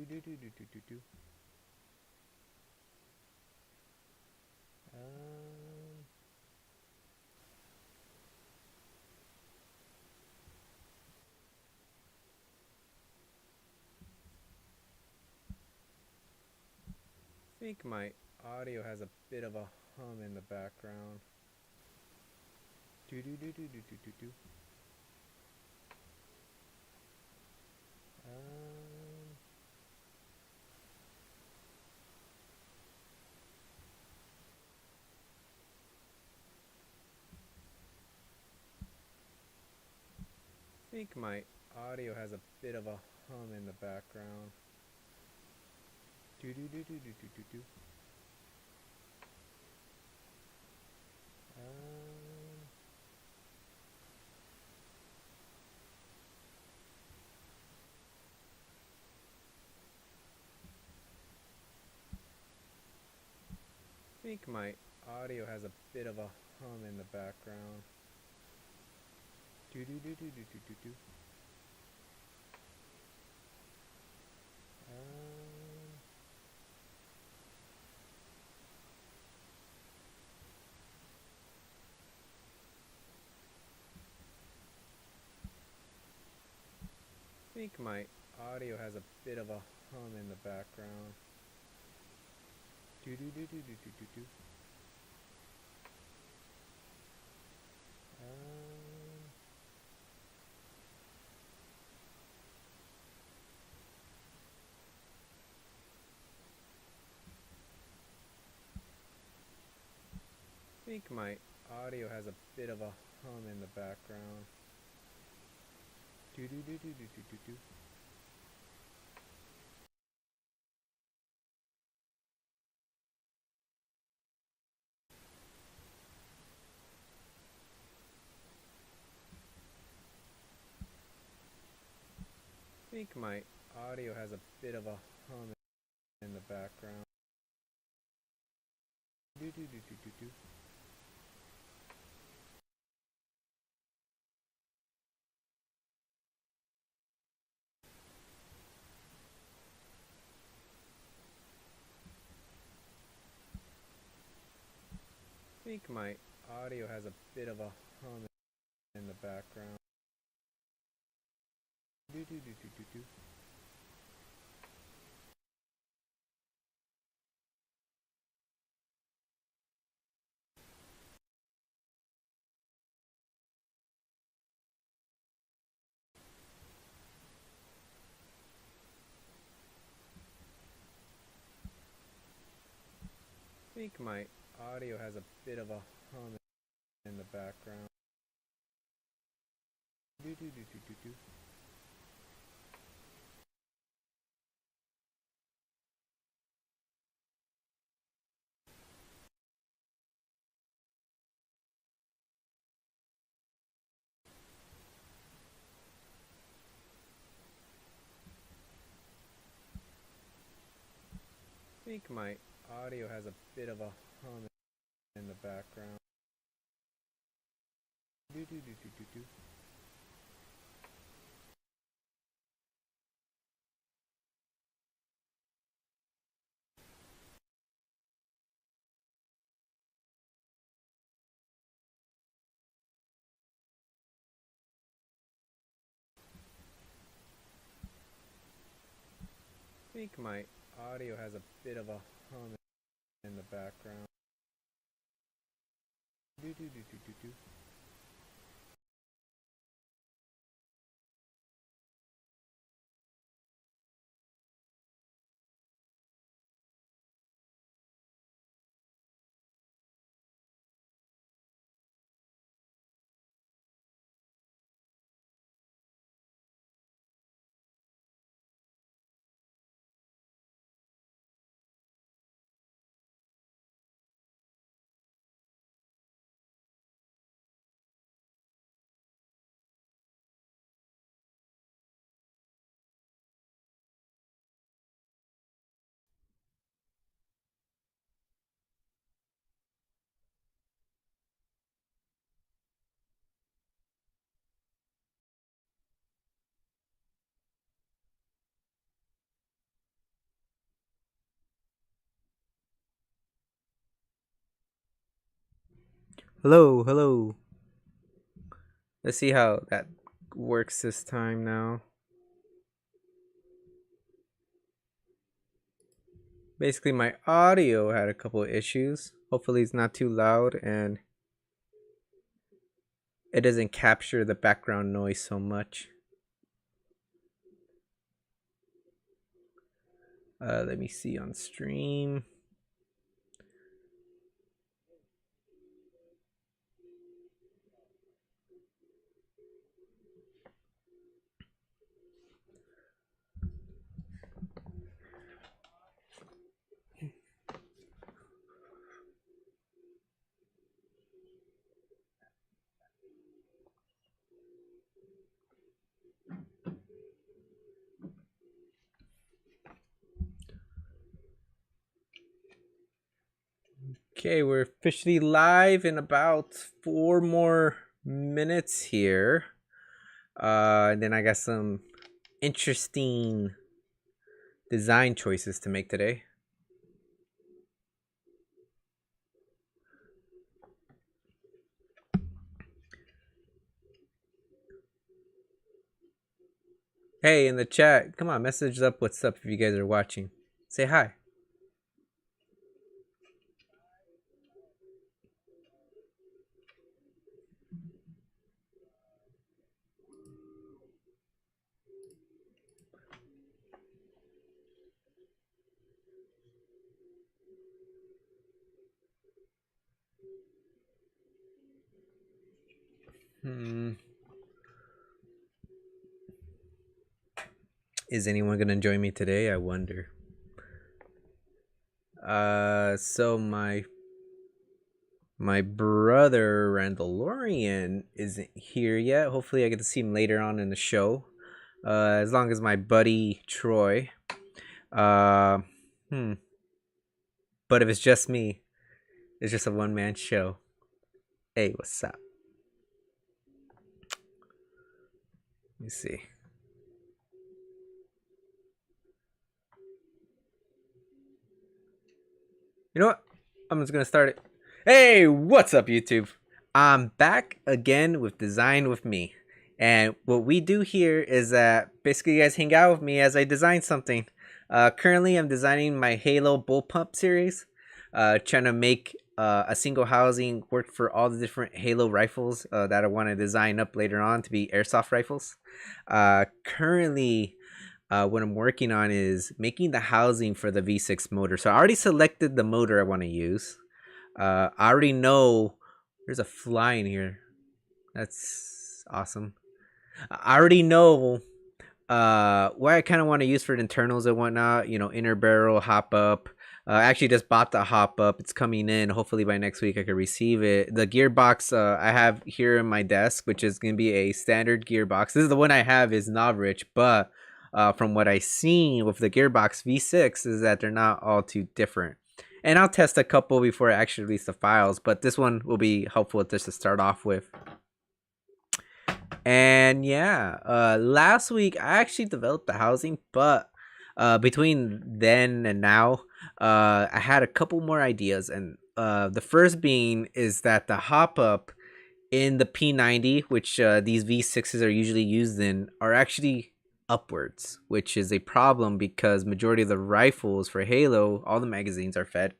do do do do do do. Um, I think my audio has a bit of a hum in the background. Do do do do do do do do. Um, I think my audio has a bit of a hum in the background. Do do do do do do do do. Um, I think my audio has a bit of a hum in the background. Do do do do do do do do. Um, I think my audio has a bit of a hum in the background. Do do do do do do do do. Um, I think my audio has a bit of a hum in the background. Do do do do do do do do. I think my audio has a bit of a hum in the background. Do do do do do do. I think my audio has a bit of a hum in the background. Do do do do do do. I think my audio has a bit of a hum in the background. Do do do do do do. I think my audio has a bit of a hum in the background. Do do do do do do. I think my audio has a bit of a hum in the background. Do do do do do do. Hello, hello. Let's see how that works this time now. Basically, my audio had a couple of issues. Hopefully, it's not too loud and it doesn't capture the background noise so much. Let me see on stream. Okay, we're officially live in about 4 more minutes here. And then I got some interesting design choices to make today. Hey, in the chat, come on, message up what's up if you guys are watching. Say hi. Is anyone gonna join me today? I wonder. So my brother Randalorian isn't here yet. Hopefully, I get to see him later on in the show. As long as my buddy Troy. But if it's just me, it's just a one-man show. Hey, what's up? Let me see. You know what? I'm just gonna start it. Hey, what's up, YouTube? I'm back again with Design with Me. And what we do here is that basically you guys hang out with me as I design something. Currently, I'm designing my Halo Bullpup series. Trying to make a single housing work for all the different Halo rifles that I want to design up later on to be Airsoft rifles. Currently, what I'm working on is making the housing for the V6 motor. So I already selected the motor I want to use. I already know there's a fly in here. That's awesome. I already know what I kind of want to use for the internals and whatnot. You know, inner barrel, hop up. I actually just bought the hop up. It's coming in. Hopefully by next week I can receive it. The gearbox I have here in my desk, which is going to be a standard gearbox. This is the one I have is not rich, but from what I've seen with the Gearbox V6 is that they're not all too different. And I'll test a couple before I actually release the files, but this one will be helpful just to start off with. And yeah, last week I actually developed the housing, but between then and now, I had a couple more ideas. And the first being is that the hop up in the P90, which these V6s are usually used in, are actually upwards, which is a problem because majority of the rifles for Halo, all the magazines are fed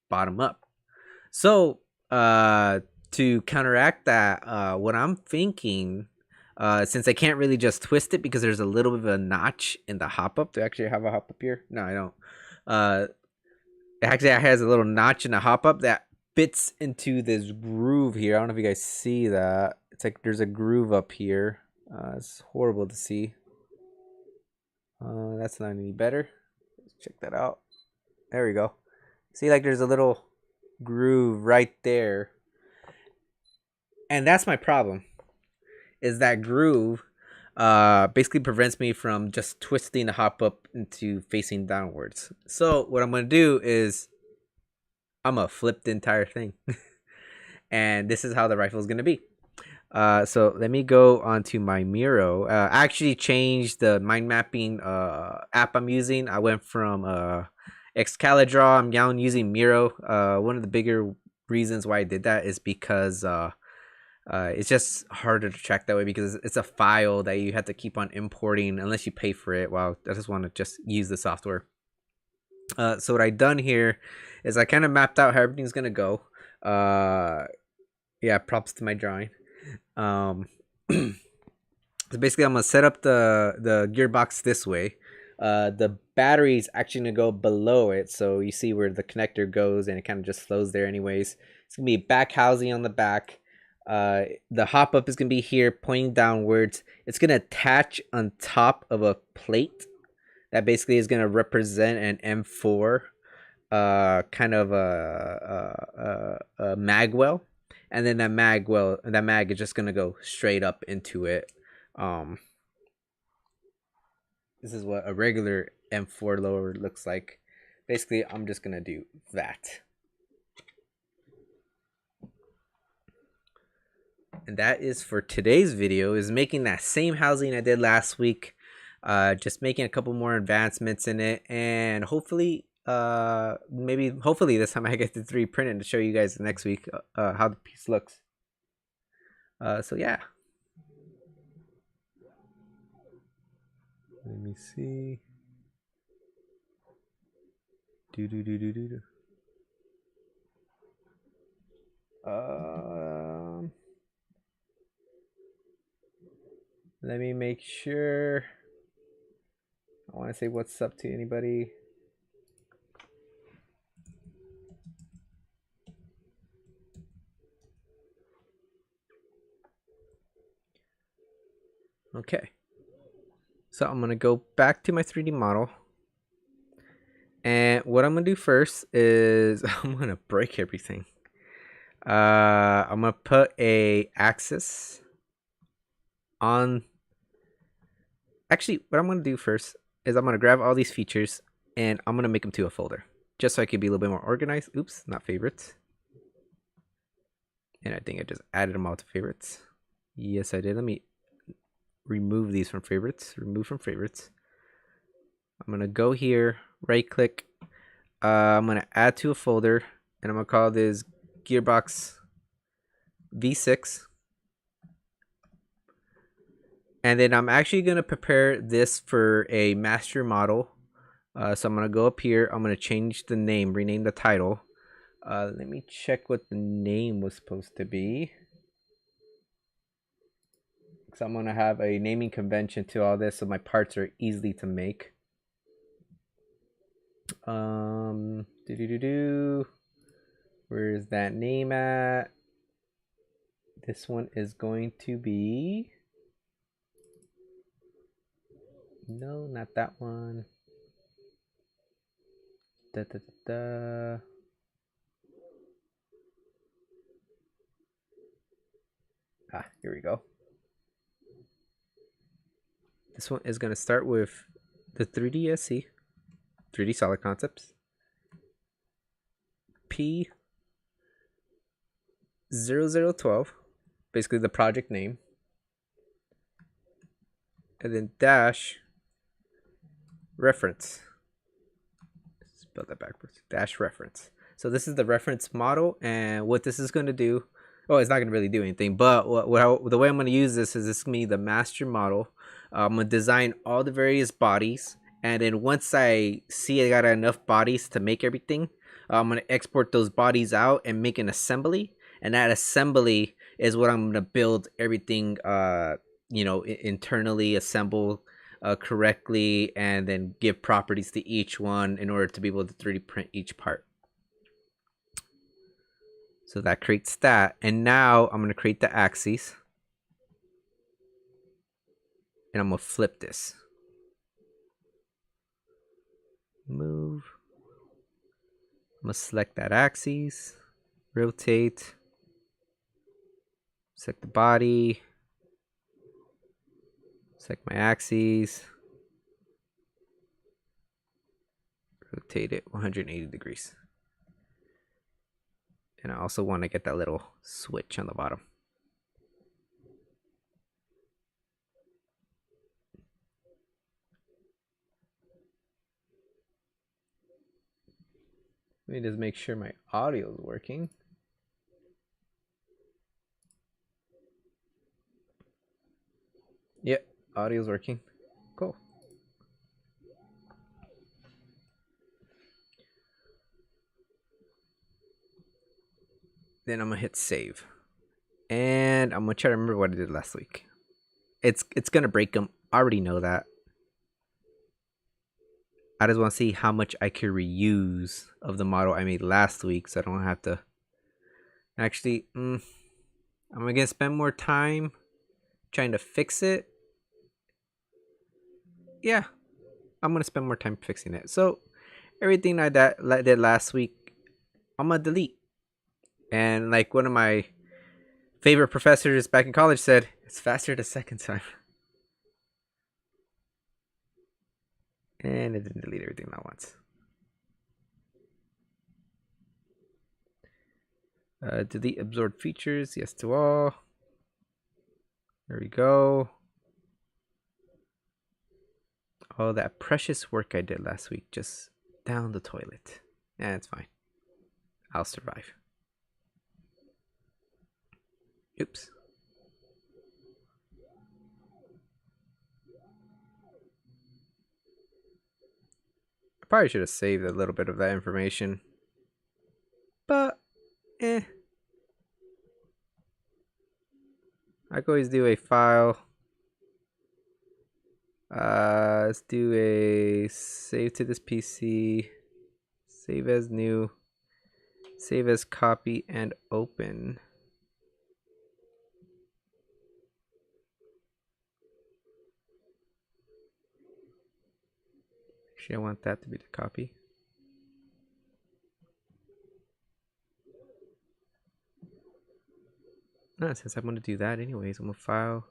bottom up. So to counteract that, what I'm thinking, since I can't really just twist it because there's a little bit of a notch in the hop up. Do I actually have a hop up here? No, I don't. It actually has a little notch in the hop up that fits into this groove here. I don't know if you guys see that. It's like there's a groove up here. It's horrible to see. That's not any better. Let's check that out. There we go. See, like there's a little groove right there. And that's my problem. Is that groove basically prevents me from just twisting the hop up into facing downwards. So what I'm going to do is I'm going to flip the entire thing. And this is how the rifle is going to be. So let me go onto my Miro. I actually changed the mind mapping app I'm using. I went from Excalidraw. I'm now using Miro, one of the bigger reasons why I did that is because it's just harder to track that way because it's a file that you have to keep on importing unless you pay for it. Wow, I just want to just use the software. So what I done here is I kind of mapped out how everything's gonna go. Yeah, props to my drawing. So basically, I'm gonna set up the gearbox this way. The battery is actually gonna go below it, so you see where the connector goes, and it kind of just flows there. Anyways, it's gonna be back housing on the back. The hop up is gonna be here, pointing downwards. It's gonna attach on top of a plate that basically is gonna represent an M4, kind of a mag well, and then that mag is just gonna go straight up into it. This is what a regular M4 lower looks like. Basically, I'm just gonna do that. And that is for today's video, is making that same housing I did last week. Just making a couple more advancements in it, and hopefully hopefully this time I get to 3D print it to show you guys next week how the piece looks. So yeah. Let me see. Let me make sure. I want to say what's up to anybody. Okay. So I'm going to go back to my 3D model. And what I'm going to do first is I'm going to break everything. I'm going to put a axis on. Actually, what I'm going to do first is I'm going to grab all these features and I'm going to make them to a folder just so I can be a little bit more organized. Oops, not favorites. And I think I just added them all to favorites. Yes, I did. Let me remove these from favorites. Remove from favorites. I'm going to go here, right click. I'm going to add to a folder and I'm going to call this Gearbox V6. And then I'm actually going to prepare this for a master model. So I'm going to go up here. I'm going to change the name, rename the title. Let me check what the name was supposed to be. Because I'm going to have a naming convention to all this so my parts are easy to make. Where's that name at? This one is going to be... No, not that one. Ah, here we go. This one is going to start with the 3D SC, 3D Solid Concepts, P0012, basically the project name, and then dash reference. Spell that backwards. Dash reference. So this is the reference model, and what this is going to do, oh, it's not going to really do anything, but the way I'm going to use this is going to be the master model. I'm going to design all the various bodies, and then once I see I got enough bodies to make everything, I'm going to export those bodies out and make an assembly, and that assembly is what I'm going to build everything, internally assemble correctly, and then give properties to each one in order to be able to 3D print each part. So that creates that. And now I'm going to create the axes. And I'm going to flip this. Move. I'm going to select that axis. Rotate. Select the body. Select my axes. Rotate it 180 degrees. And I also want to get that little switch on the bottom. Let me just make sure my audio is working. Yep, audio's working. Cool. Then I'm gonna hit save, and I'm gonna try to remember what I did last week. It's gonna break them. I already know that. I just want to see how much I could reuse of the model I made last week, so I don't have to. Actually, I'm gonna spend more time trying to fix it. Yeah, I'm gonna spend more time fixing it. So everything I did last week, I'm gonna delete. And like one of my favorite professors back in college said, it's faster the second time. And it didn't delete everything at once. Delete absorbed features. Yes to all. There we go. Oh, that precious work I did last week just down the toilet. Yeah, it's fine. I'll survive. Oops. I probably should have saved a little bit of that information. But, I could always do a file. Let's do a save to this PC. Save as new. Save as copy and open. Actually, I want that to be the copy. Since I'm going to do that anyways, I'm going to file.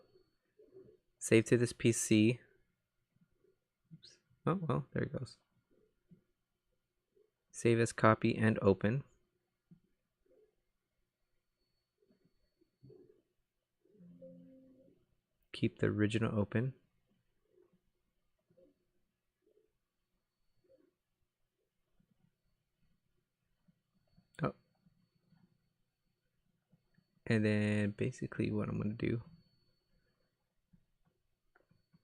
Save to this PC. Oops. Oh, well, there it goes. Save as copy and open. Keep the original open. Oh. And then basically what I'm going to do.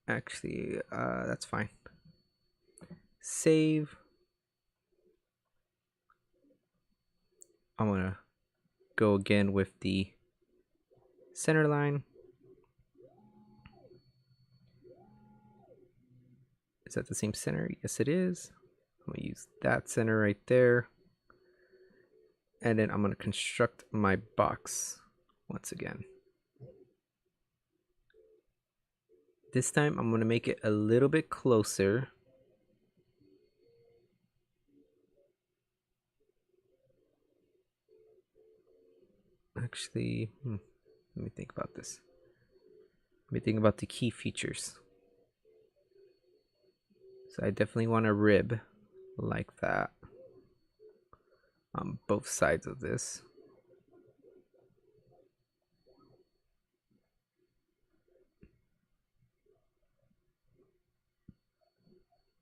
Actually, that's fine. Save. I'm going to go again with the center line. Is that the same center? Yes, it is. I'm going to use that center right there. And then I'm going to construct my box once again. This time I'm going to make it a little bit closer. Actually, let me think about this. Let me think about the key features. So I definitely want a rib like that on both sides of this.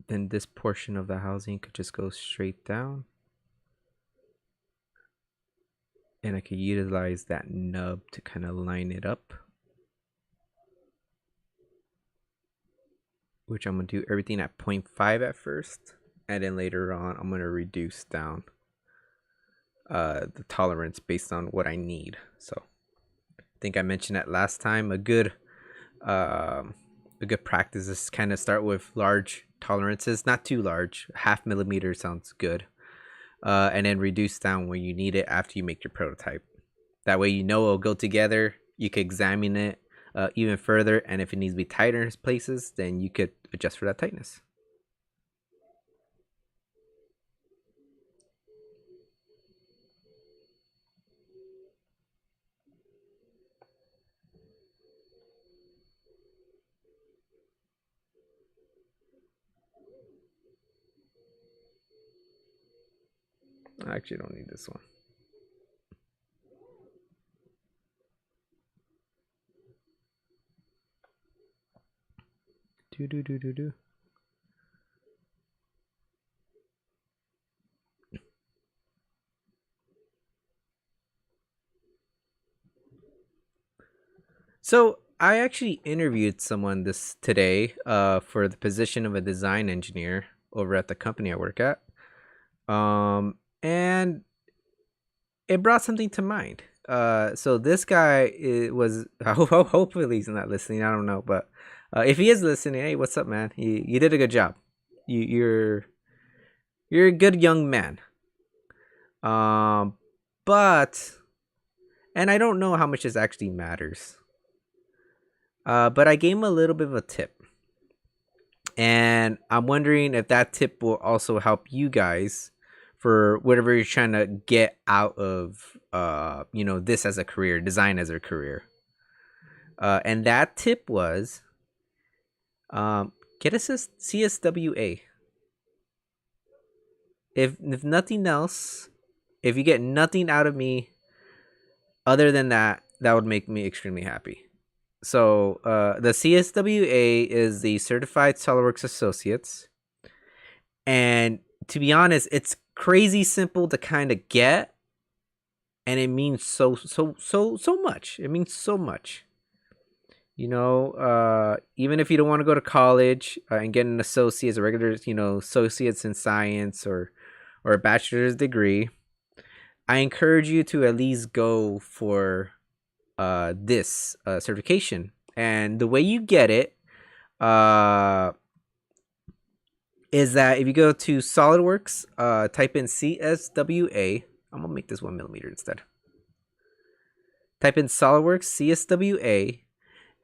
Then this portion of the housing could just go straight down. And I could utilize that nub to kind of line it up. Which I'm going to do everything at 0.5 at first. And then later on, I'm going to reduce down the tolerance based on what I need. So I think I mentioned that last time. A good practice is kind of start with large tolerances, not too large. 0.5 millimeter sounds good. And then reduce down when you need it after you make your prototype. That way you know it'll go together. You can examine it even further, and if it needs to be tighter in places, then you could adjust for that tightness. I actually don't need this one. Do. So I actually interviewed someone today for the position of a design engineer over at the company I work at. And it brought something to mind. So this guy hopefully he's not listening. I don't know, but if he is listening, hey, what's up, man? You did a good job. You're a good young man. But and I don't know how much this actually matters. But I gave him a little bit of a tip. And I'm wondering if that tip will also help you guys for whatever you're trying to get out of this as a career, design as a career. And that tip was get a CSWA. If nothing else, if you get nothing out of me other than that, that would make me extremely happy. So the CSWA is the Certified SolidWorks Associates. And to be honest, it's crazy simple to kind of get. And it means so much. It means so much. Even if you don't want to go to college and get an associate's, a regular, associates in science or a bachelor's degree, I encourage you to at least go for this certification. And the way you get it is that if you go to SolidWorks, type in CSWA. I'm gonna make this 1mm instead. Type in SolidWorks CSWA,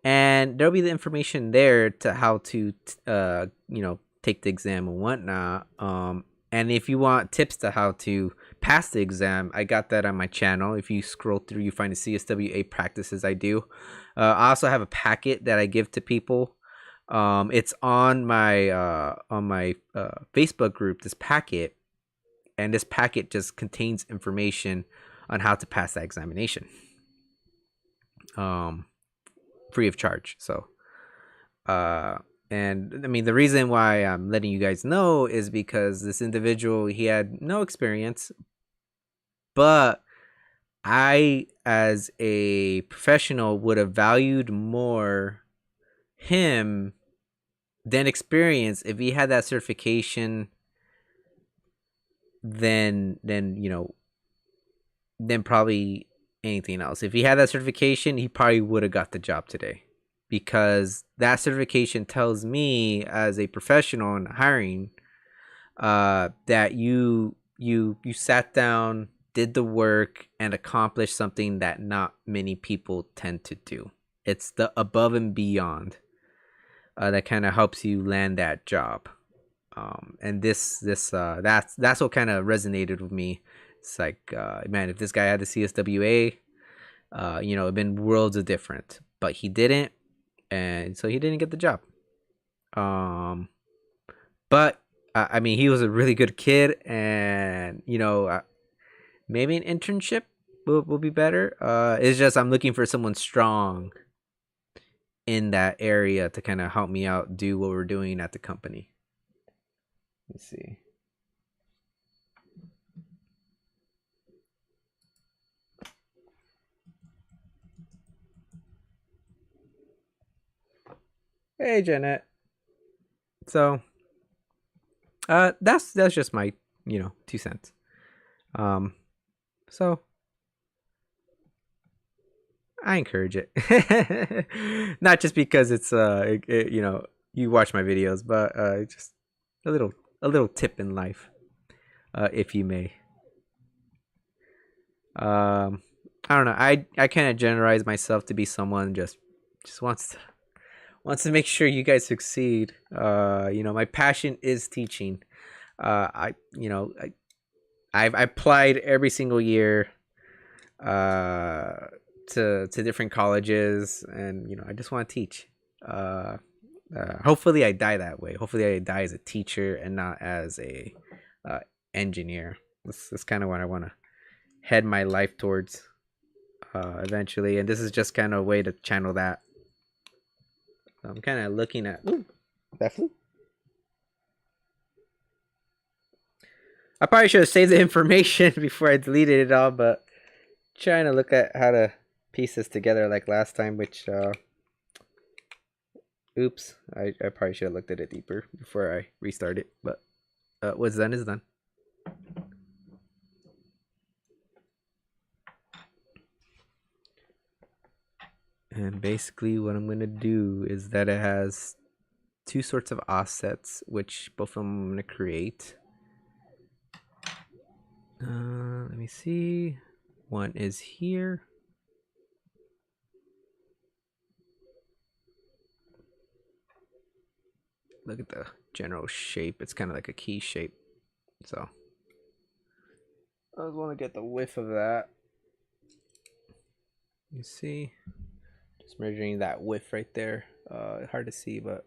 and there'll be the information there to how to take the exam and whatnot. And if you want tips to how to pass the exam, I got that on my channel. If you scroll through, you find the CSWA practices I do. I also have a packet that I give to people. It's on my Facebook group, this packet, and this packet just contains information on how to pass that examination, free of charge. So, and I mean, the reason why I'm letting you guys know is because this individual, he had no experience, but I, as a professional, would have valued more him than experience if he had that certification than probably anything else. If he had that certification, he probably would have got the job today, because that certification tells me as a professional in hiring that you sat down, did the work, and accomplished something that not many people tend to do. It's the above and beyond that kind of helps you land that job. And that's what kind of resonated with me. It's like, man, if this guy had the CSWA, it'd been worlds of different, but he didn't, and so he didn't get the job. But I mean, he was a really good kid, and maybe an internship will be better. It's just I'm looking for someone strong in that area to kind of help me out do what we're doing at the company. Let's see. Hey, Janet. So, that's just my 2 cents. So I encourage it. Not just because it's you watch my videos, but just a little tip in life, if you may. I don't know. I kind of generalize myself to be someone just wants to make sure you guys succeed. My passion is teaching. I've applied every single year to different colleges, and I just want to teach. Hopefully I die that way. Hopefully I die as a teacher and not as a engineer. That's kind of what I want to head my life towards eventually, and this is just kind of a way to channel that. So I'm kind of looking at that flew. I probably should have saved the information before I deleted it all, but trying to look at how to piece this together like last time, which Oops, I probably should have looked at it deeper before I restart it, but what's done is done. And basically what I'm going to do is that it has two sorts of offsets, which both of them I'm going to create. Let me see. One is here. Look at the general shape. It's kind of like a key shape. So I just want to get the width of that. You see? Just measuring that width right there. Hard to see, but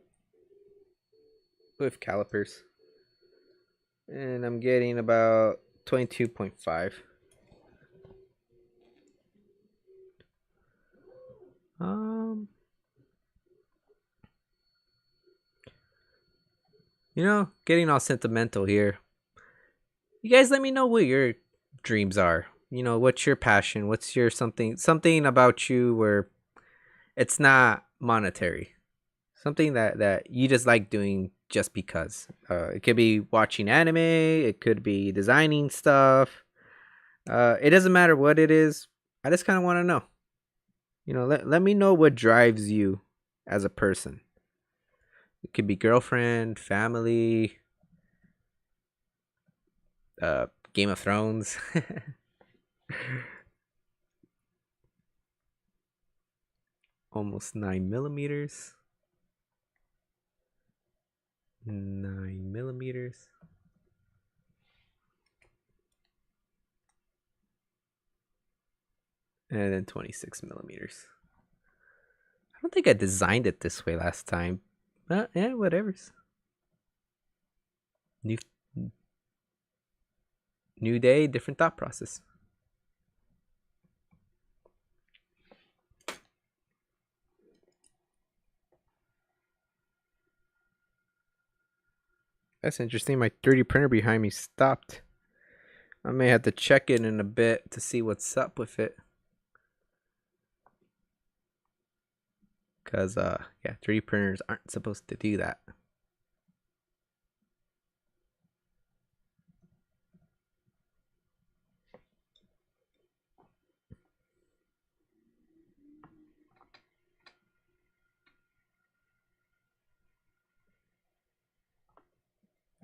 with calipers. And I'm getting about 22.5. You know, getting all sentimental here. You guys let me know what your dreams are. You know, what's your passion? What's your something about you where it's not monetary. Something that you just like doing just because. It could be watching anime, it could be designing stuff. It doesn't matter what it is. I just kind of want to know. You know, let me know what drives you as a person. It could be girlfriend, family, Game of Thrones. Almost 9 millimeters. 9 millimeters. And then 26 millimeters. I don't think I designed it this way last time. Yeah, whatever's. New new day, different thought process. That's interesting. My 3D printer behind me stopped. I may have to check it in a bit to see what's up with it. Cause yeah, 3D printers aren't supposed to do that.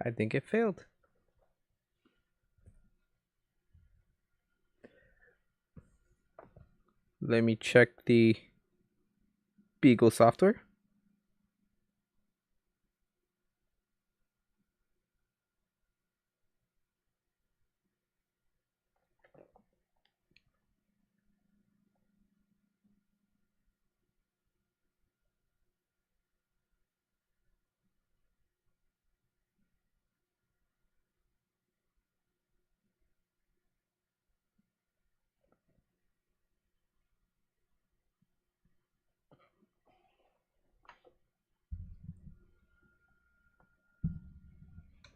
I think it failed. Let me check the Beagle software.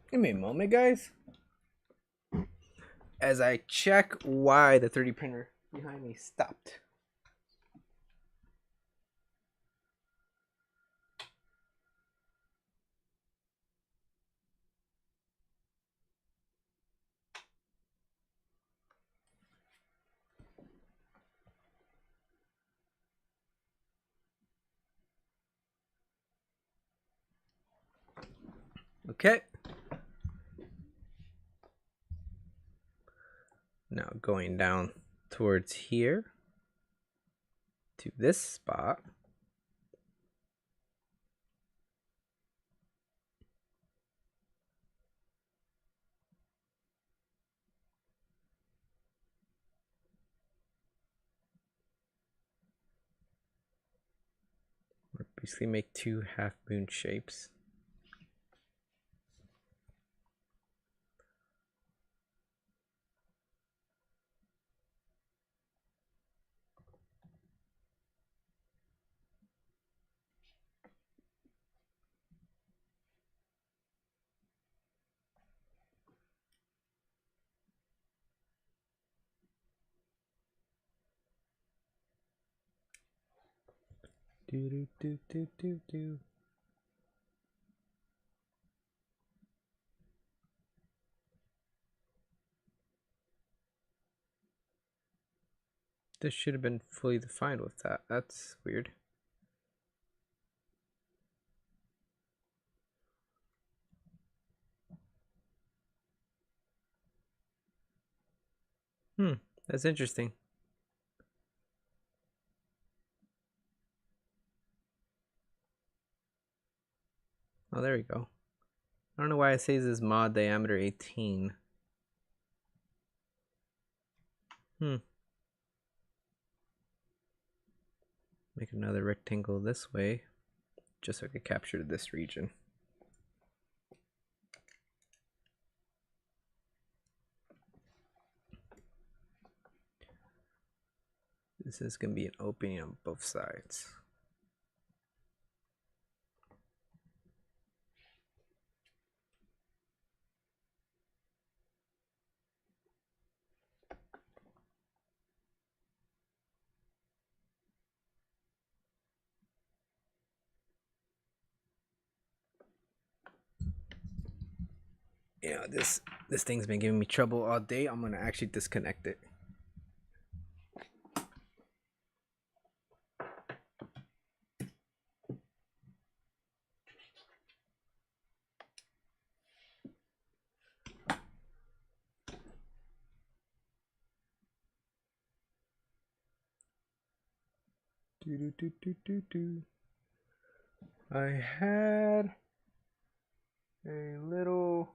Give me a moment, guys. As I check why the 3D printer behind me stopped. Okay. Now going down towards here to this spot. Basically make two half moon shapes. Do do do do do do. This should have been fully defined with that. That's weird. That's interesting. Oh, there we go. I don't know why it says this mod diameter 18. Make another rectangle this way, just so I could capture this region. This is going to be an opening on both sides. You know, this thing's been giving me trouble all day. I'm going to actually disconnect it. I had a little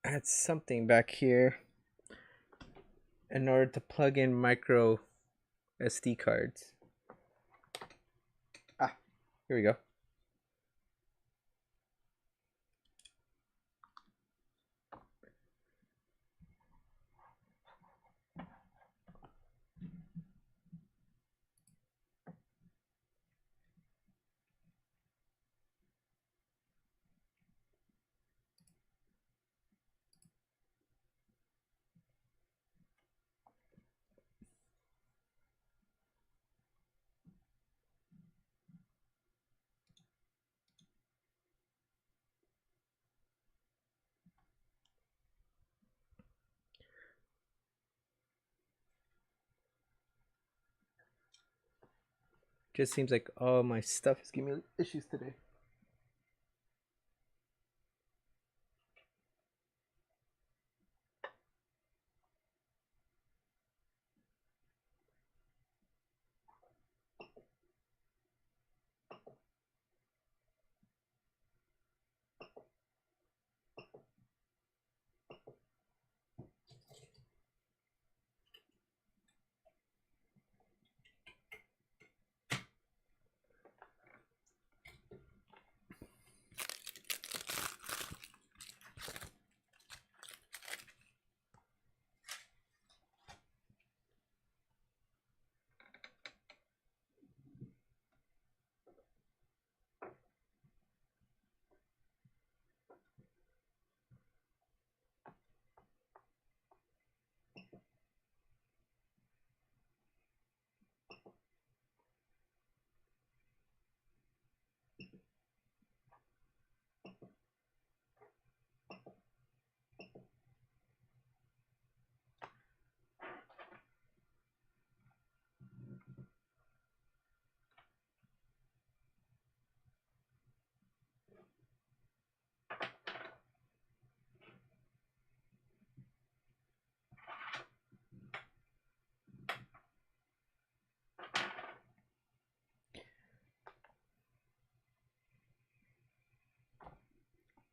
I had something back here in order to plug in micro SD cards. Ah, here we go. Just seems like all my stuff is giving me issues today.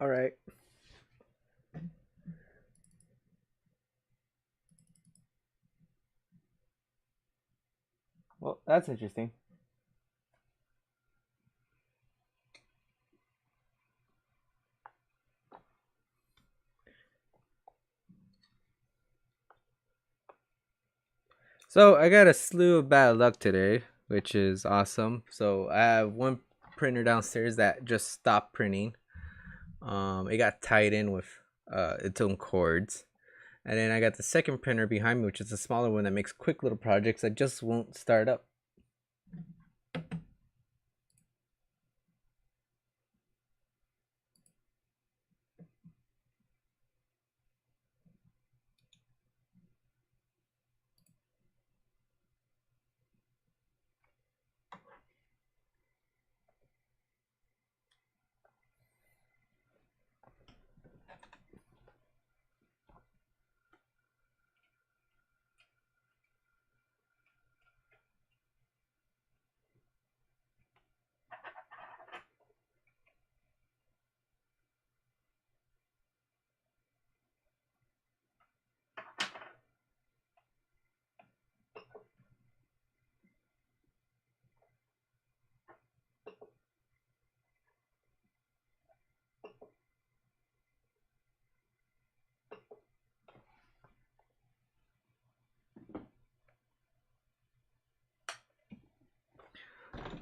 All right. Well, that's interesting. So I got a slew of bad luck today, which is awesome. So I have one printer downstairs that just stopped printing. It got tied in with its own cords. And then I got the second printer behind me, which is a smaller one that makes quick little projects that just won't start up.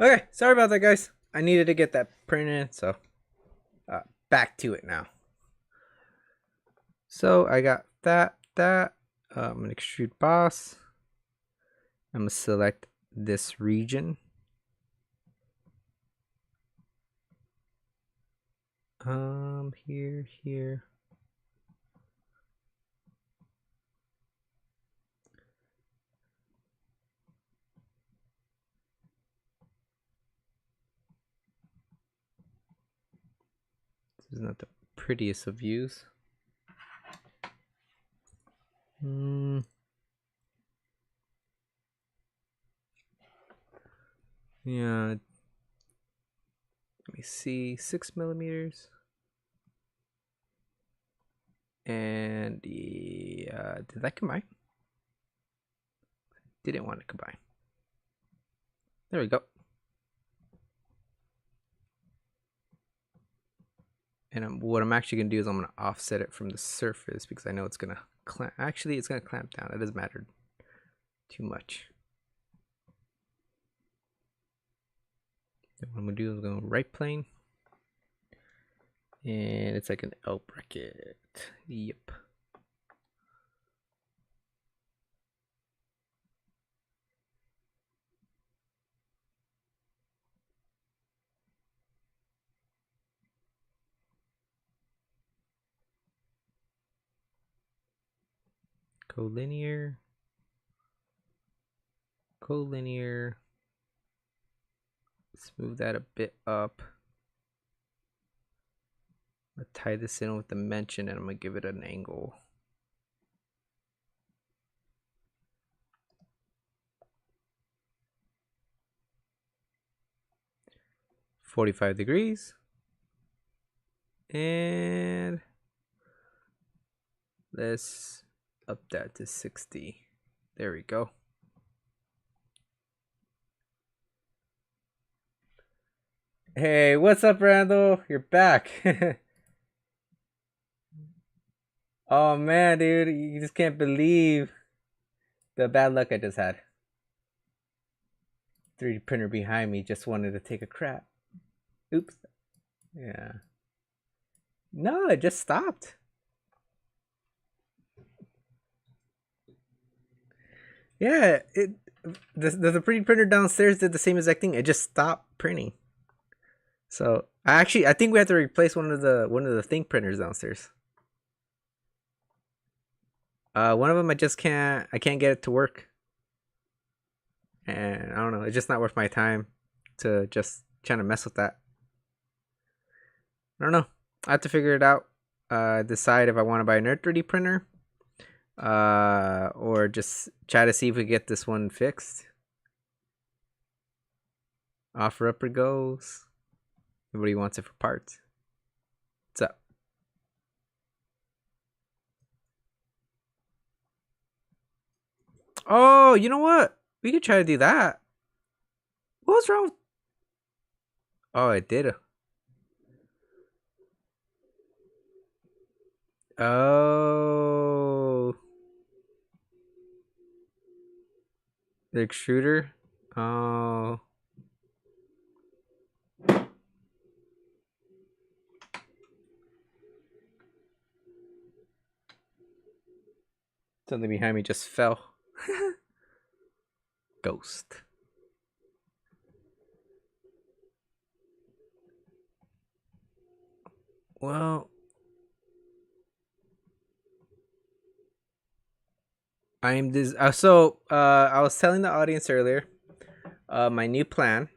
Okay, sorry about that, guys. I needed to get that printed, so back to it now. So I got that. I'm gonna extrude boss. I'm gonna select this region. Here. This is not the prettiest of views. Yeah. Let me see. 6mm. And yeah, did that combine? Didn't want to combine. There we go. And what I'm actually gonna do is I'm gonna offset it from the surface because I know it's gonna clamp. Actually, it's gonna clamp down. It doesn't matter too much. Then what I'm gonna do is I'm gonna right plane, and it's like an L bracket. Yep. Collinear. Let's move that a bit up. I'm gonna tie this in with dimension, and I'm gonna give it an angle. .45 degrees. And let's up that to 60. There we go. Hey, what's up, Randall? You're back. Oh man, dude, you just can't believe the bad luck I just had. 3D printer behind me just wanted to take a crap. Oops. Yeah. No, it just stopped. Yeah, the 3D printer downstairs did the same exact thing. It just stopped printing. So I think we have to replace one of the Think printers downstairs. One of them I can't get it to work. And I don't know, it's just not worth my time to just trying to mess with that. I don't know. I have to figure it out. Decide if I want to buy a Nerd 3D printer. Or just try to see if we get this one fixed. Offer up it goes. Everybody wants it for parts. What's up? Oh, you know what? We could try to do that. What was wrong? Oh, it did. Oh. The extruder? Oh. Something behind me just fell. Ghost. Well, I'm this. I was telling the audience earlier, my new plan,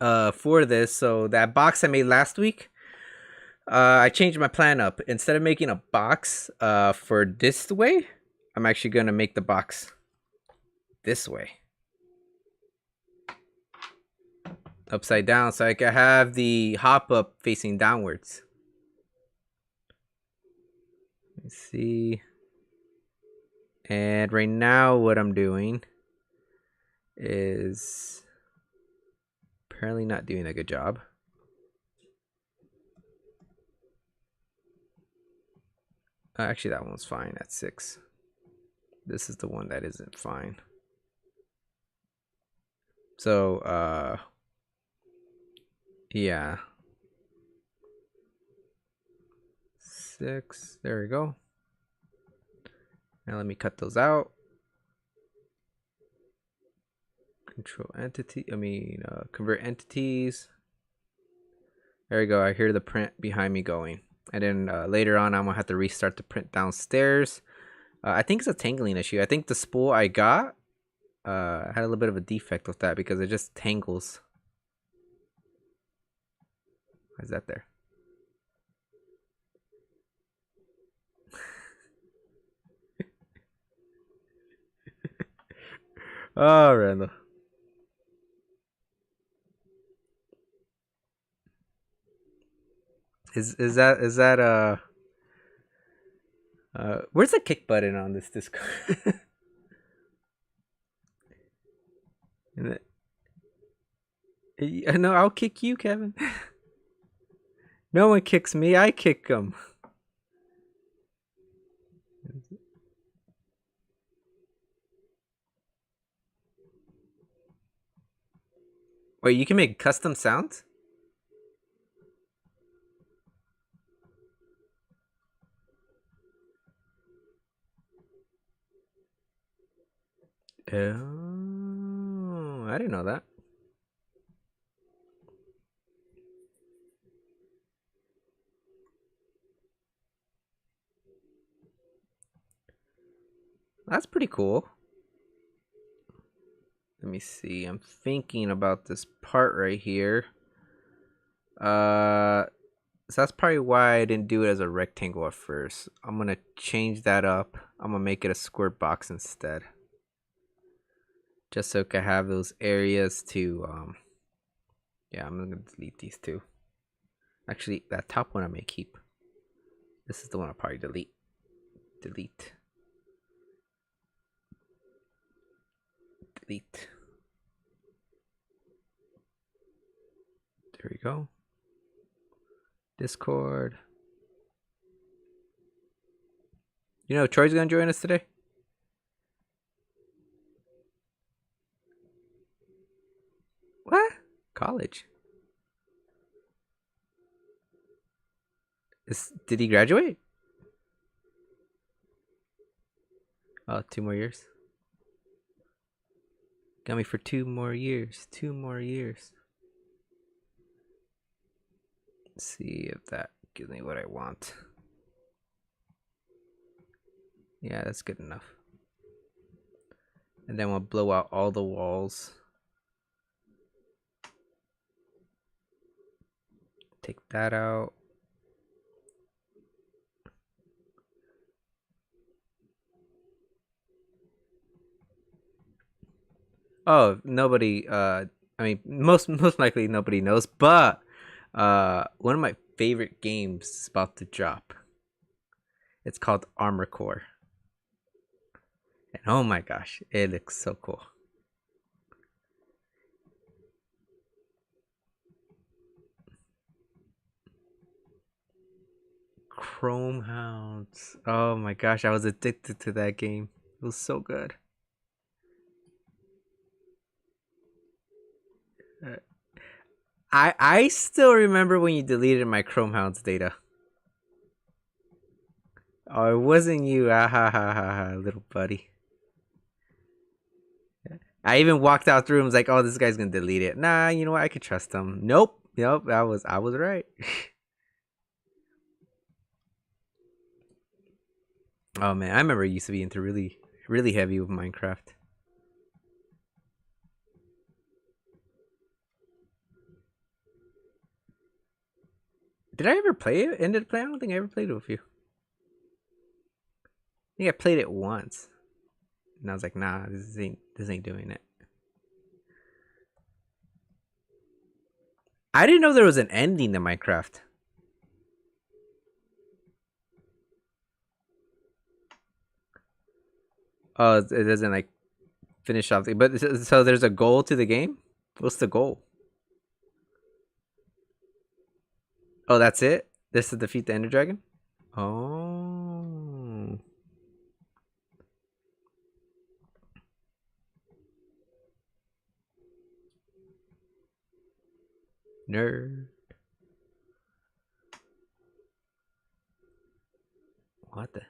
for this. So that box I made last week, I changed my plan up. Instead of making a box, for this way, I'm actually gonna make the box this way, upside down, so I can have the hop up facing downwards. Let's see. And right now what I'm doing is apparently not doing a good job. Actually, that one's fine at 6. This is the one that isn't fine. So yeah. 6. There we go. Now let me cut those out. Control entity. Convert entities. There we go. I hear the print behind me going. And then later on, I'm gonna have to restart the print downstairs. I think it's a tangling issue. I think the spool I got had a little bit of a defect with that because it just tangles. Why is that there? Oh, Randall. Is that where's the kick button on this Discord? No, I'll kick you, Kevin. No one kicks me, I kick them. Wait, you can make custom sounds? Oh, I didn't know that. That's pretty cool. Let me see. I'm thinking about this part right here. So that's probably why I didn't do it as a rectangle at first. I'm gonna change that up. I'm gonna make it a square box instead. Just so I can have those areas to yeah, I'm gonna delete these two. Actually, that top one I may keep. This is the one I'll probably delete. Delete. Delete. There we go. Discord. You know, Troy's gonna join us today. What? College. Did he graduate? Oh, 2 more years. Got me for 2 more years. 2 more years. Let's see if that gives me what I want. Yeah, that's good enough. And then we'll blow out all the walls. Take that out. Oh, nobody I mean most likely nobody knows, but one of my favorite games is about to drop. It's called Armor Core. And oh my gosh, it looks so cool. Chrome Hounds. Oh my gosh, I was addicted to that game. It was so good. I still remember when you deleted my Chrome Hounds data. Oh, it wasn't you. Ah, ha, ha, ha, ha, little buddy. I even walked out through and was like, oh, this guy's gonna delete it. Nah, you know what? I could trust him. Nope. Nope. I was right. Oh man, I remember I used to be into really heavy with Minecraft. Did I ever play it? Ended up playing? I don't think I ever played it with you. I think I played it once. And I was like, nah, this ain't doing it. I didn't know there was an ending to Minecraft. Oh, it doesn't like finish off. But so there's a goal to the game? What's the goal? Oh, that's it? This to defeat the Ender Dragon? Oh. Nerd. What the?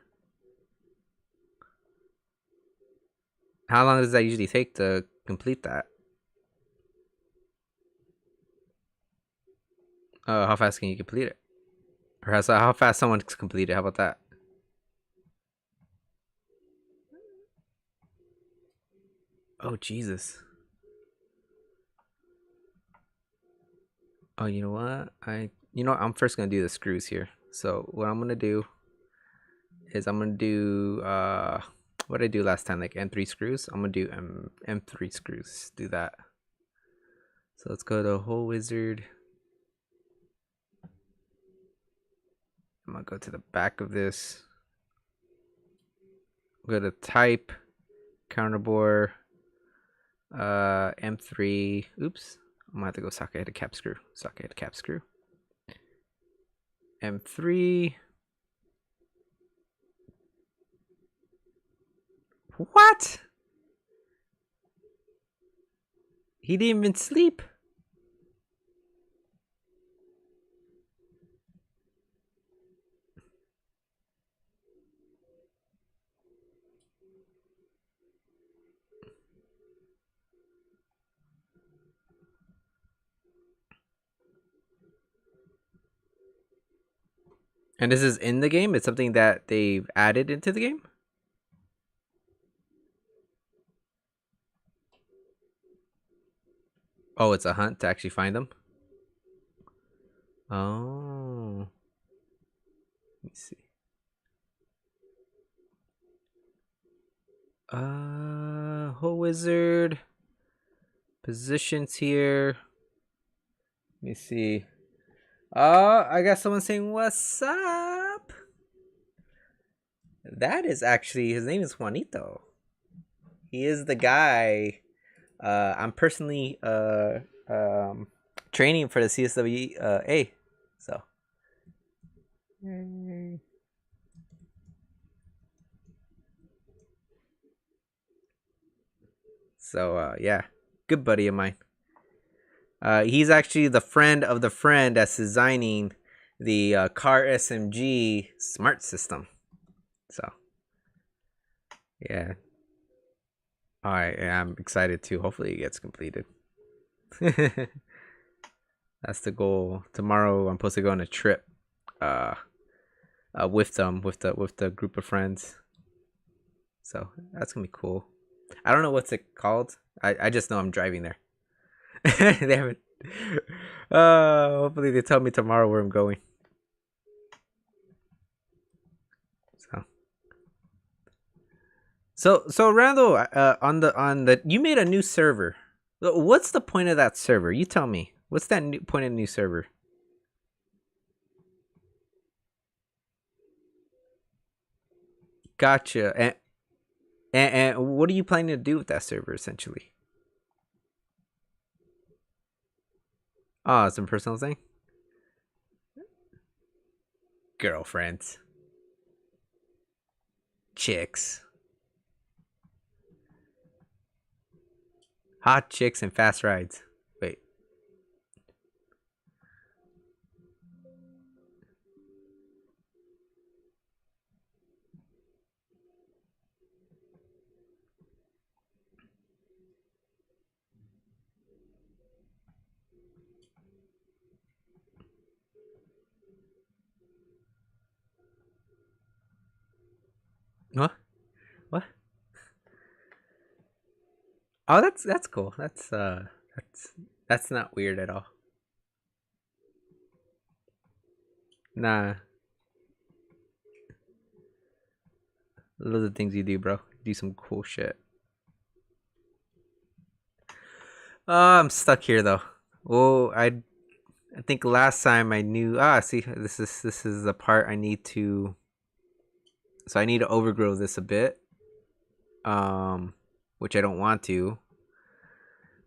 How long does that usually take to complete that? How fast can you complete it? Or how fast someone can complete it? How about that? Oh, Jesus. Oh, you know what? I'm first going to do the screws here. So what I'm going to do is I'm going to do, what did I do last time? Like M3 screws? I'm going to do M3 screws. Do that. So let's go to Hole Wizard. I'm going to go to the back of this. Go to type, counterbore, M3. Oops. I'm going to have to go socket head to cap screw. Socket head to cap screw. M3. What? He didn't even sleep. And this is in the game? It's something that they've added into the game? Oh, it's a hunt to actually find them? Oh. Let me see. Hole Wizard. Positions here. Let me see. I got someone saying, "What's up?" That is actually, his name is Juanito. He is the guy. I'm personally training for the CSWA. So. So yeah, good buddy of mine. He's actually the friend of the friend that's designing the car SMG smart system. So yeah, I am excited too. Hopefully it gets completed. That's the goal. Tomorrow I'm supposed to go on a trip with them, with the group of friends. So that's gonna be cool. I don't know what's it called. I just know I'm driving there. They haven't. Hopefully they tell me tomorrow where I'm going. So Randall, on the you made a new server. What's the point of that server? You tell me. What's that point of the new server? Gotcha. And what are you planning to do with that server essentially? Oh, some personal thing. Girlfriends, chicks, hot chicks, and fast rides. Wait. What? What? Oh, that's cool. That's not weird at all. Nah, those are the things you do, bro. Do some cool shit. I'm stuck here though. Oh, I think last time I knew. See, this is the part I need to. So I need to overgrow this a bit. Which I don't want to.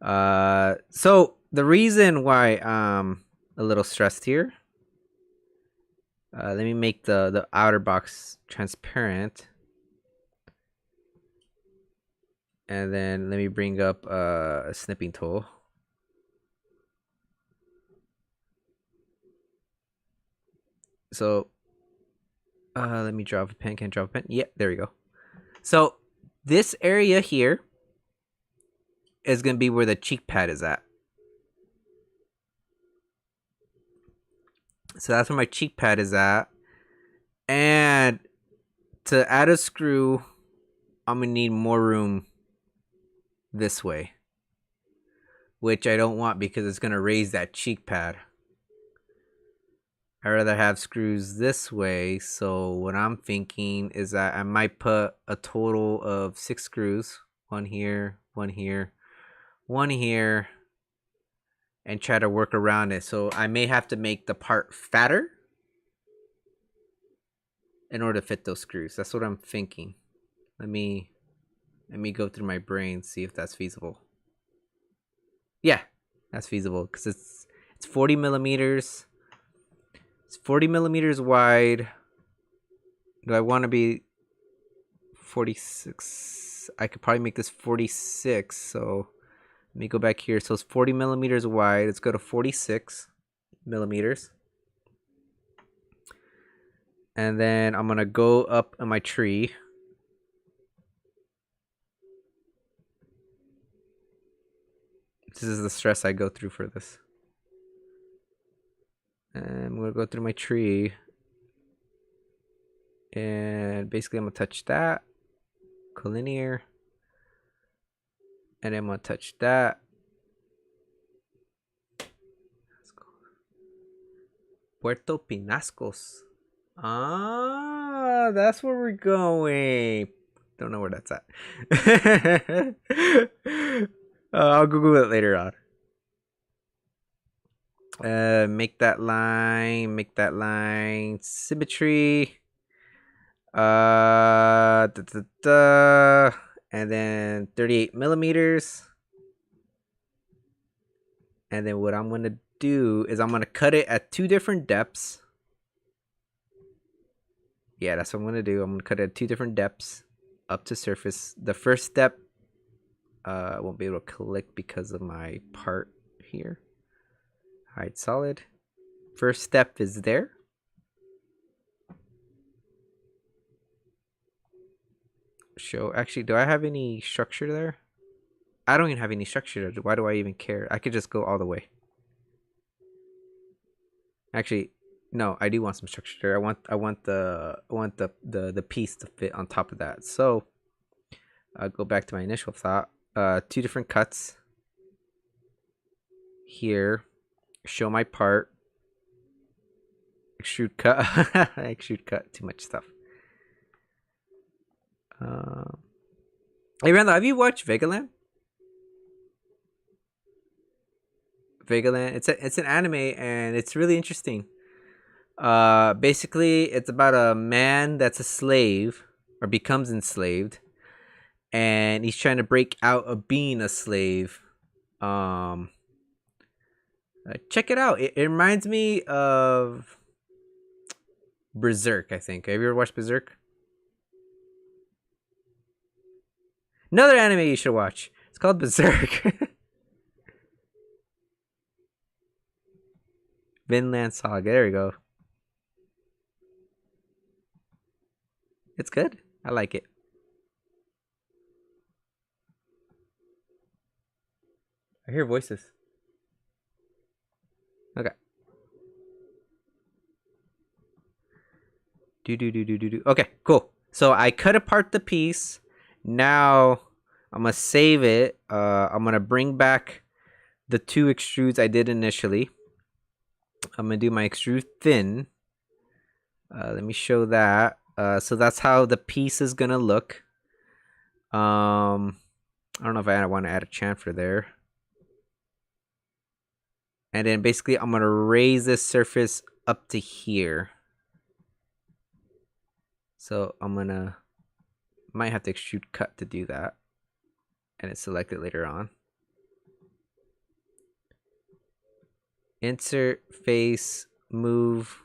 So the reason why I'm a little stressed here. Let me make the outer box transparent. And then let me bring up a snipping tool. So let me drop a pen. Can I drop a pen? Yeah, there we go. So this area here is going to be where the cheek pad is at. So that's where my cheek pad is at. And to add a screw, I'm going to need more room this way, which I don't want because it's going to raise that cheek pad. I'd rather have screws this way. So what I'm thinking is that I might put a total of 6 screws. One here, one here, one here, and try to work around it. So I may have to make the part fatter in order to fit those screws. That's what I'm thinking. Let me go through my brain, see if that's feasible. Yeah, that's feasible because it's 40 millimeters. It's 40 millimeters wide. Do I want to be 46? I could probably make this 46. So let me go back here. So it's 40 millimeters wide. Let's go to 46 millimeters. And then I'm going to go up on my tree. This is the stress I go through for this. And I'm going to go through my tree. And basically I'm going to touch that. Collinear. And then I'm going to touch that. Puerto Pinascos. Ah, that's where we're going. Don't know where that's at. I'll Google it later on. Make that line symmetry. And then 38 millimeters. And then what I'm gonna do is I'm gonna cut it at 2 different depths. Yeah, that's what I'm gonna do. I'm gonna cut it at 2 different depths up to surface. The first step, I won't be able to click because of my part here. Hide solid. First step is there. Show. Actually, do I have any structure there? I don't even have any structure there. Why do I even care? I could just go all the way. Actually, no, I do want some structure there. I want the piece to fit on top of that. So I'll go back to my initial thought. 2 different cuts here. Show my part. Extrude cut. Extrude cut. Too much stuff. Hey Randall, have you watched Vegaland? Vegaland. It's an anime and it's really interesting. Basically it's about a man that's a slave or becomes enslaved, and he's trying to break out of being a slave. Check it out. It reminds me of Berserk, I think. Have you ever watched Berserk? Another anime you should watch. It's called Berserk. Vinland Saga. There we go. It's good. I like it. I hear voices. Okay. Do. Okay, cool. So I cut apart the piece. Now I'm gonna save it. I'm gonna bring back the 2 extrudes I did initially. I'm gonna do my extrude thin. Let me show that. So that's how the piece is gonna look. I don't know if I want to add a chamfer there. And then basically I'm gonna raise this surface up to here. So I'm gonna might have to extrude cut to do that, and it's selected later on. Insert, face, move,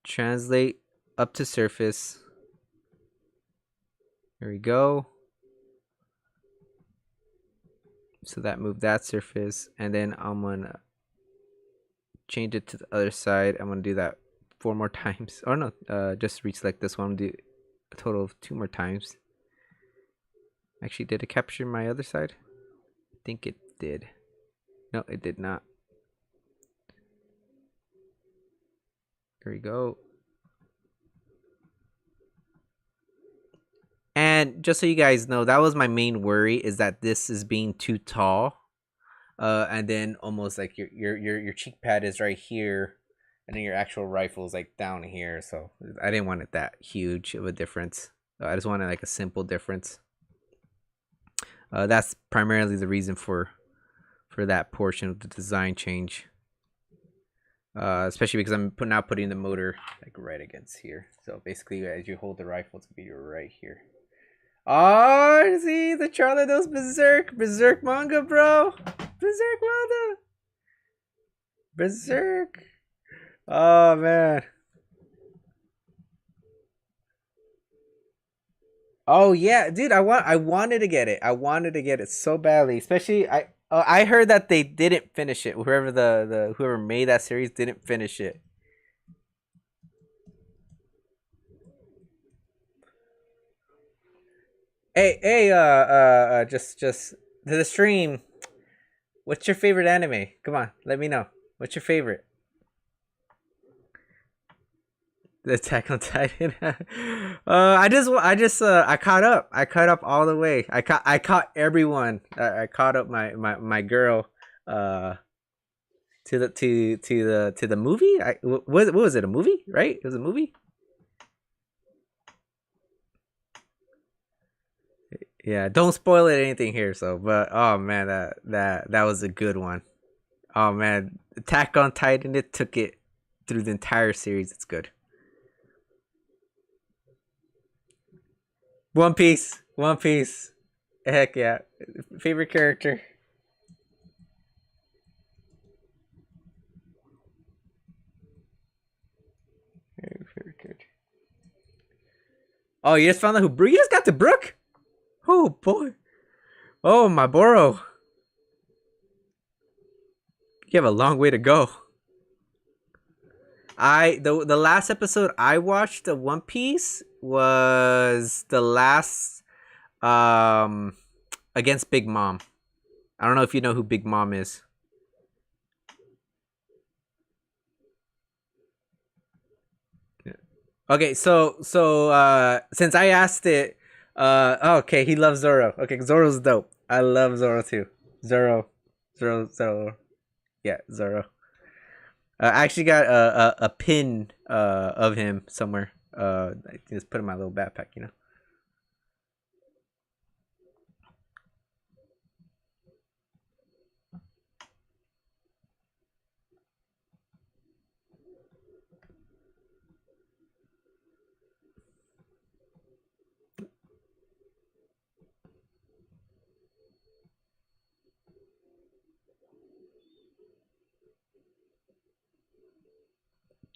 translate up to surface. There we go. So that moved that surface, and then I'm gonna change it to the other side. I'm gonna do that 4 more times. Or no, just reselect this one. Do a total of 2 more times. Actually, did it capture my other side? I think it did. No, it did not. There we go. And just so you guys know, that was my main worry, is that this is being too tall. And then almost like your cheek pad is right here, and then your actual rifle is like down here. So I didn't want it that huge of a difference. I just wanted like a simple difference. That's primarily the reason for that portion of the design change. Especially because I'm now putting the motor like right against here. So basically, as you hold the rifle, it's gonna be right here. Oh, see the Charlie knows Berserk manga, bro. Berserk manga. Berserk. Oh man. Oh yeah, dude. I wanted to get it. I wanted to get it so badly. Especially I heard that they didn't finish it. Whoever made that series didn't finish it. Hey, just to the stream. What's your favorite anime? Come on, let me know. What's your favorite? The Attack on Titan. I caught up. I caught up all the way. I caught everyone. I caught up my girl. To the movie. What was it? A movie, right? It was a movie. Yeah, don't spoil it anything here. So, but oh man, that was a good one. Oh man, Attack on Titan. It took it through the entire series. It's good. One Piece. One Piece. Heck yeah. Favorite character. Favorite character. Oh, you just found out who you just got to Brook? Oh boy. Oh my Boro. You have a long way to go. The last episode I watched of One Piece was the last against Big Mom. I don't know if you know who Big Mom is. Okay, so since I asked it, okay, he loves Zoro. Okay, Zoro's dope. I love Zoro too. Zoro. Yeah, Zoro. I actually got a pin of him somewhere. I just put in my little backpack, you know.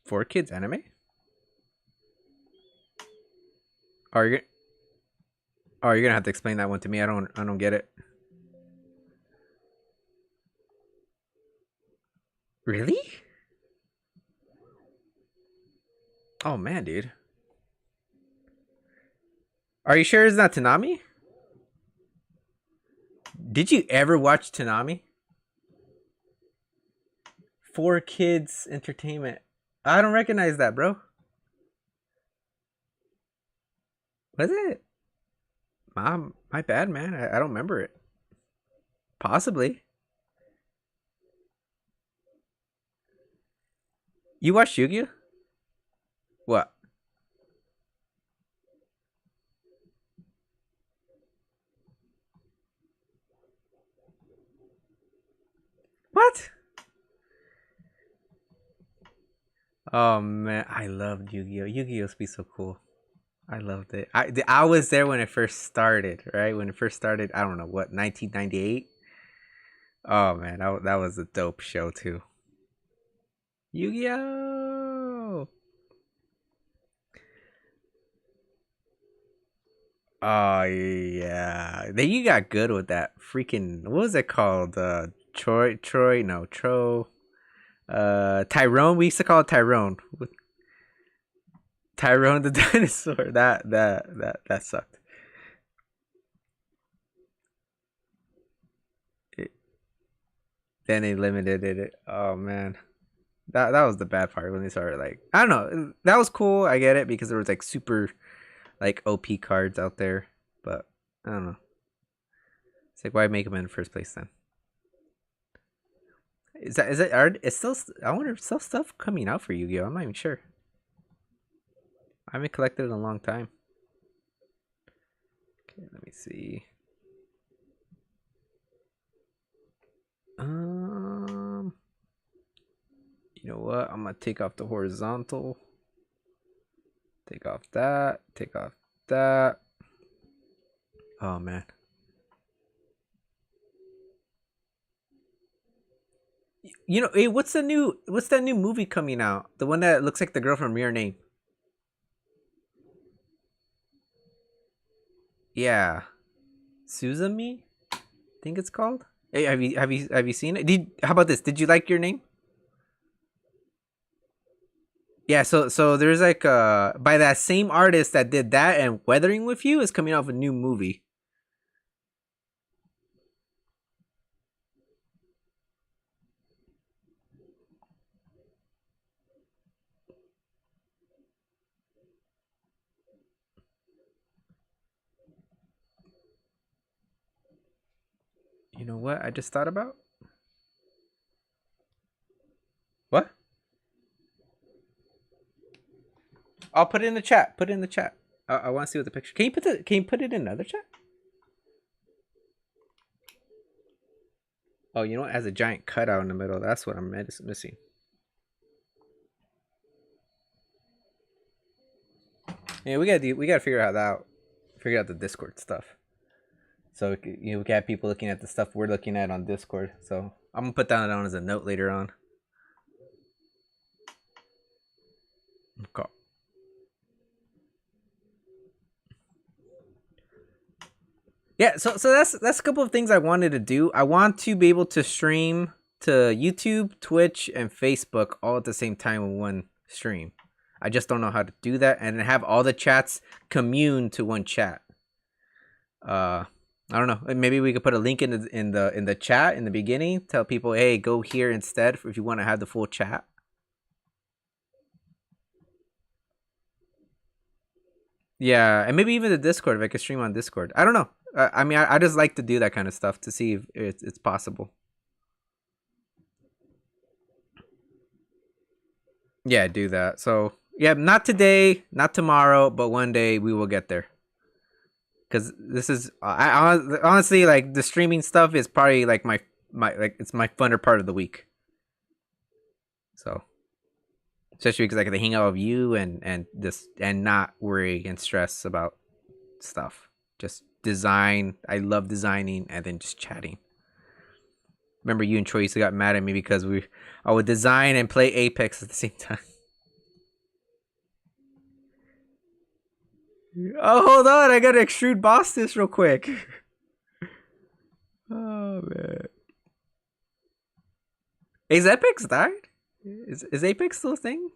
4Kids anime? Are you? Oh, you're gonna have to explain that one to me. I don't get it. Really? Oh man, dude. Are you sure it's not Tanami? Did you ever watch Tanami? 4Kids Entertainment. I don't recognize that, bro. Was it? My bad, man. I don't remember it. Possibly. You watched Yu-Gi-Oh? What? What? Oh man, I loved Yu-Gi-Oh. Yu-Gi-Oh used to be so cool. I loved it. I was there when it first started, right? When it first started, I don't know what, 1998. Oh man, that was a dope show too. Yu-Gi-Oh. Oh yeah, then you got good with that freaking. What was it called? Troy? No, Tro. Tyrone. We used to call it Tyrone. Tyrone the dinosaur. That sucked. It, then they limited it. Oh man. That was the bad part when they started like I don't know. That was cool. I get it because there was like super like OP cards out there, but I don't know. It's like why make them in the first place then? Is it art? It's still I wonder if still stuff coming out for Yu-Gi-Oh. I'm not even sure. I haven't collected in a long time. Okay, let me see. You know what? I'm gonna take off the horizontal. Take off that. Take off that. Oh man. You know, hey, what's that new movie coming out? The one that looks like the girl from Your Name. Yeah. Suzumi? I think it's called. Hey, have you seen it? How about this? Did you like Your Name? Yeah, so there's like by that same artist that did that and Weathering with You is coming out with a new movie. You know what I just thought about? What? I'll put it in the chat. Put it in the chat. I want to see what the picture. Can you put it in another chat? Oh, you know what? It has a giant cutout in the middle. That's what I'm missing. Yeah, we gotta figure out the Discord stuff. So we can have people looking at the stuff we're looking at on Discord. So I'm gonna put that down as a note later on. Okay. Yeah, so that's a couple of things I wanted to do. I want to be able to stream to YouTube, Twitch, and Facebook all at the same time in one stream. I just don't know how to do that and have all the chats commune to one chat. I don't know. Maybe we could put a link in the chat in the beginning. Tell people, hey, go here instead if you want to have the full chat. Yeah, and maybe even the Discord if I could stream on Discord. I don't know. I mean, I just like to do that kind of stuff to see if it's possible. Yeah, do that. So yeah, not today, not tomorrow, but one day we will get there. Because this is, honestly like the streaming stuff is probably like my like it's my funner part of the week. So especially because I get to hang out with you and not worry and stress about stuff. Just design. I love designing and then just chatting. Remember you and Troy used to got mad at me because I would design and play Apex at the same time. Oh, hold on. I gotta extrude boss this real quick. Oh, man. Is Apex died? Is Apex still a thing?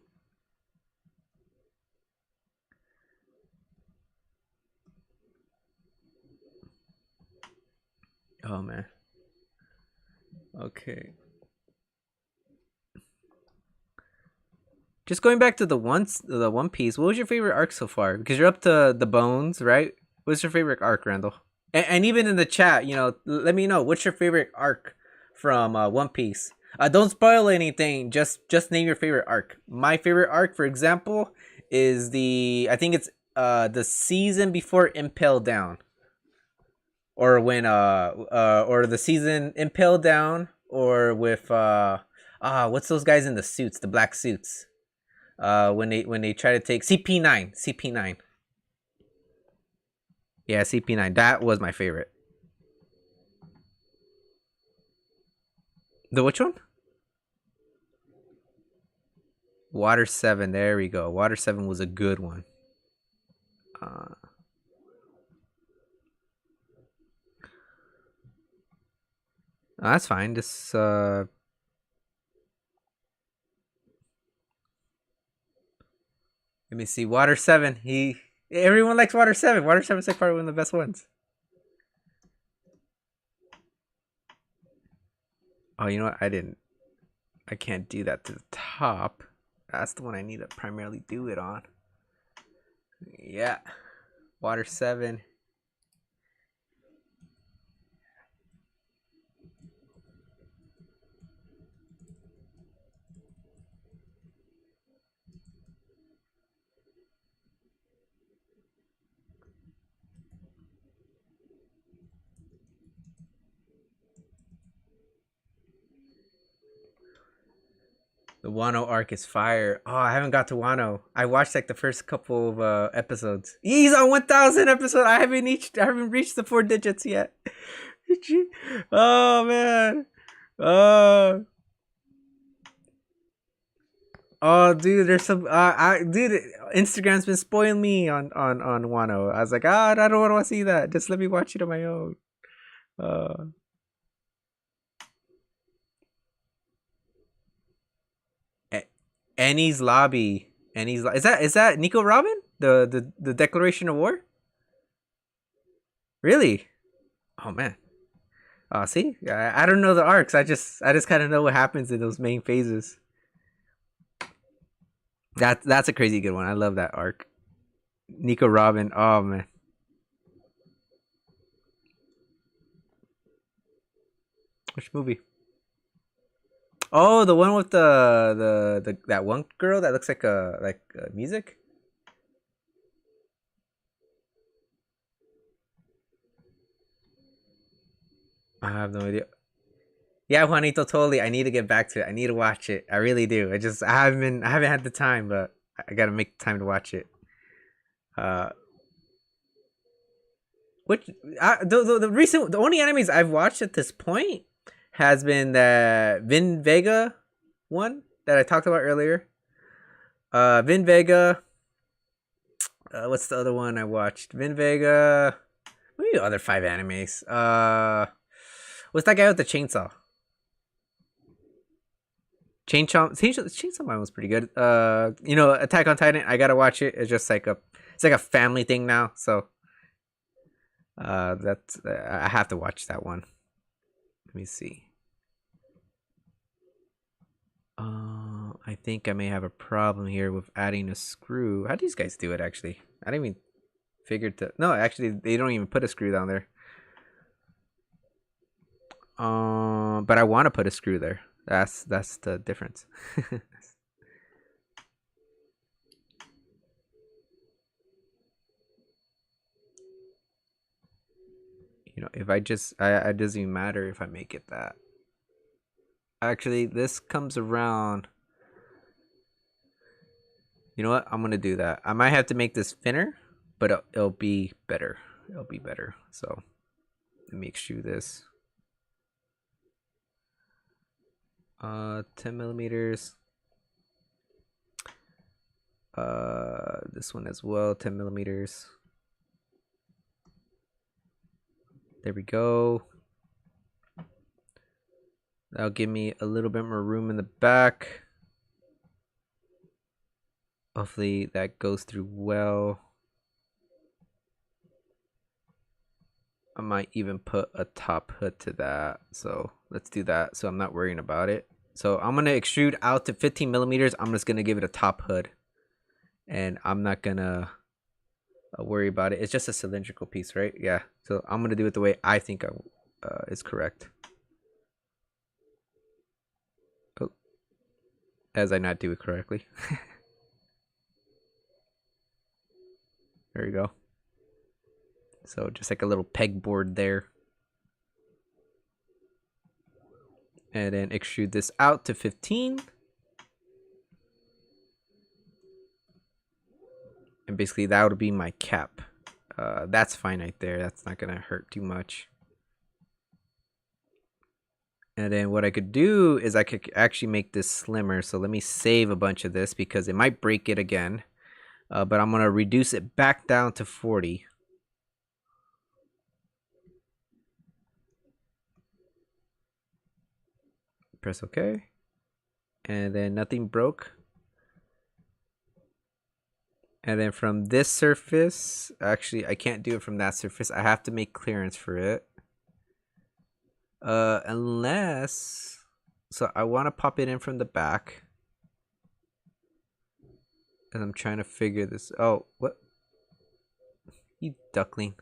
Oh, man. Okay. Just going back to the One Piece, what was your favorite arc so far? Because you're up to the bones, right? What's your favorite arc, Randall? And even in the chat, let me know what's your favorite arc from One Piece. Don't spoil anything. Just name your favorite arc. My favorite arc, for example, is I think it's the season before Impel Down, or when or the season Impel Down, or with what's those guys in the suits, the black suits? When they try to take CP9. Yeah, CP9. That was my favorite. The which one? Water 7. There we go. Water 7 was a good one. That's fine. Just Let me see. Water 7. Everyone likes Water 7. Water 7 is like probably one of the best ones. Oh, you know what? I can't do that to the top. That's the one I need to primarily do it on. Yeah. Water 7. The Wano arc is fire. Oh, I haven't got to Wano. I watched like the first couple of episodes. He's on 1,000 episode. I haven't reached the 4 digits yet. Oh man. Oh. Oh, dude, there's some. Dude, Instagram's been spoiling me on Wano. I was like, I don't want to see that. Just let me watch it on my own. Uh, Annie's lobby. Is that Nico Robin? The Declaration of War? Really? Oh man. See, I don't know the arcs. I just kind of know what happens in those main phases. That's a crazy good one. I love that arc. Nico Robin. Oh man. Which movie? Oh, the one with the that one girl that looks like music. I have no idea. Yeah, Juanito, totally. I need to get back to it. I need to watch it. I really do. I haven't had the time, but I gotta make time to watch it. Uh, which the only animes I've watched at this point has been the Vin Vega one that I talked about earlier. Vin Vega. What's the other one I watched? Vin Vega. Maybe the other 5 animes. What's that guy with the chainsaw? Chainsaw Man was pretty good. Attack on Titan. I gotta watch it. It's like a family thing now. So, I have to watch that one. Let me see. I think I may have a problem here with adding a screw. How do these guys do it? Actually, I didn't even figure to. No, actually, they don't even put a screw down there. But I want to put a screw there. That's the difference. If I just, it doesn't even matter if I make it that. Actually, this comes around. You know what? I'm gonna do that. I might have to make this thinner, but it'll be better. It'll be better. So let me extrude this. 10 millimeters. This one as well, 10 millimeters. There we go. That'll give me a little bit more room in the back. Hopefully that goes through well. I might even put a top hood to that. So let's do that so I'm not worrying about it. So I'm going to extrude out to 15 millimeters. I'm just going to give it a top hood. And I'm not going to worry about it. It's just a cylindrical piece, right? Yeah. So I'm going to do it the way I think is correct. Oh. As I not do it correctly. There we go. So just like a little pegboard there. And then extrude this out to 15. And basically that would be my cap. That's fine right there. That's not going to hurt too much. And then what I could do is I could actually make this slimmer. So let me save a bunch of this because it might break it again. But I'm going to reduce it back down to 40. Press OK. And then nothing broke. And then from this surface, actually, I can't do it from that surface. I have to make clearance for it. Unless, so I want to pop it in from the back. And I'm trying to figure this. Oh, what? You duckling.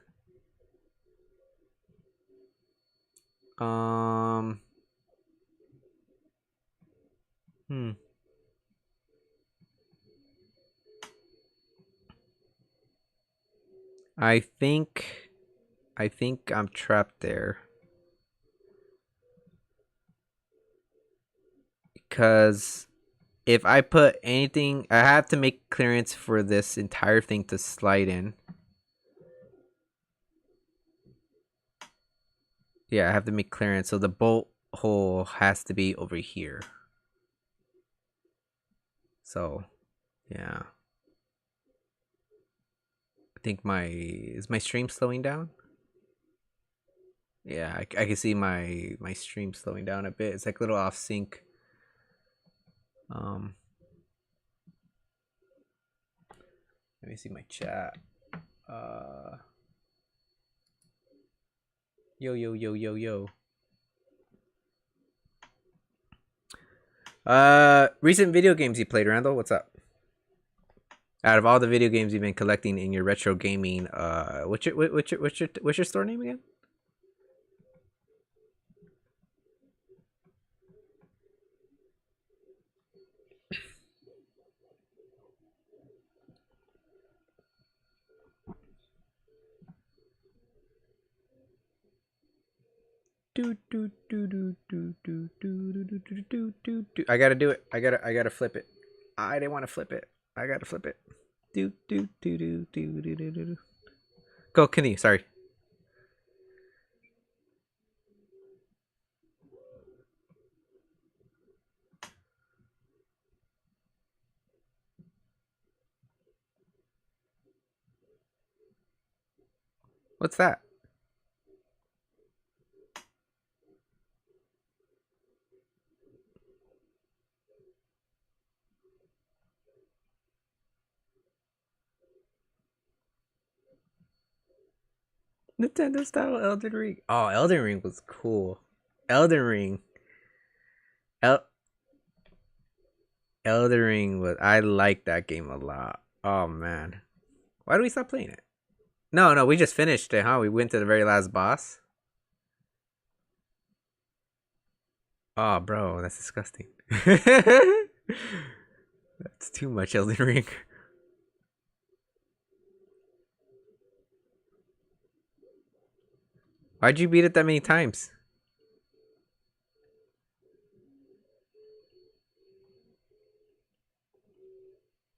I think I'm trapped there. Because if I put anything, I have to make clearance for this entire thing to slide in. Yeah, I have to make clearance. So the bolt hole has to be over here. So, yeah. I think is my stream slowing down? Yeah, I can see my stream slowing down a bit. It's like a little off sync. Let me see my chat. Yo. Recent video games you played, Randall? What's up? Out of all the video games you've been collecting in your retro gaming, what's your store name again? I gotta do it. I gotta flip it. I didn't want to flip it. I gotta flip it. Go, continue. Sorry. What's that? Nintendo style Elden Ring. Oh, Elden Ring was cool. Elden Ring. Elden Ring was. I like that game a lot. Oh man, why do we stop playing it? No, we just finished it, huh? We went to the very last boss. Oh, bro, that's disgusting. That's too much Elden Ring. Why'd you beat it that many times?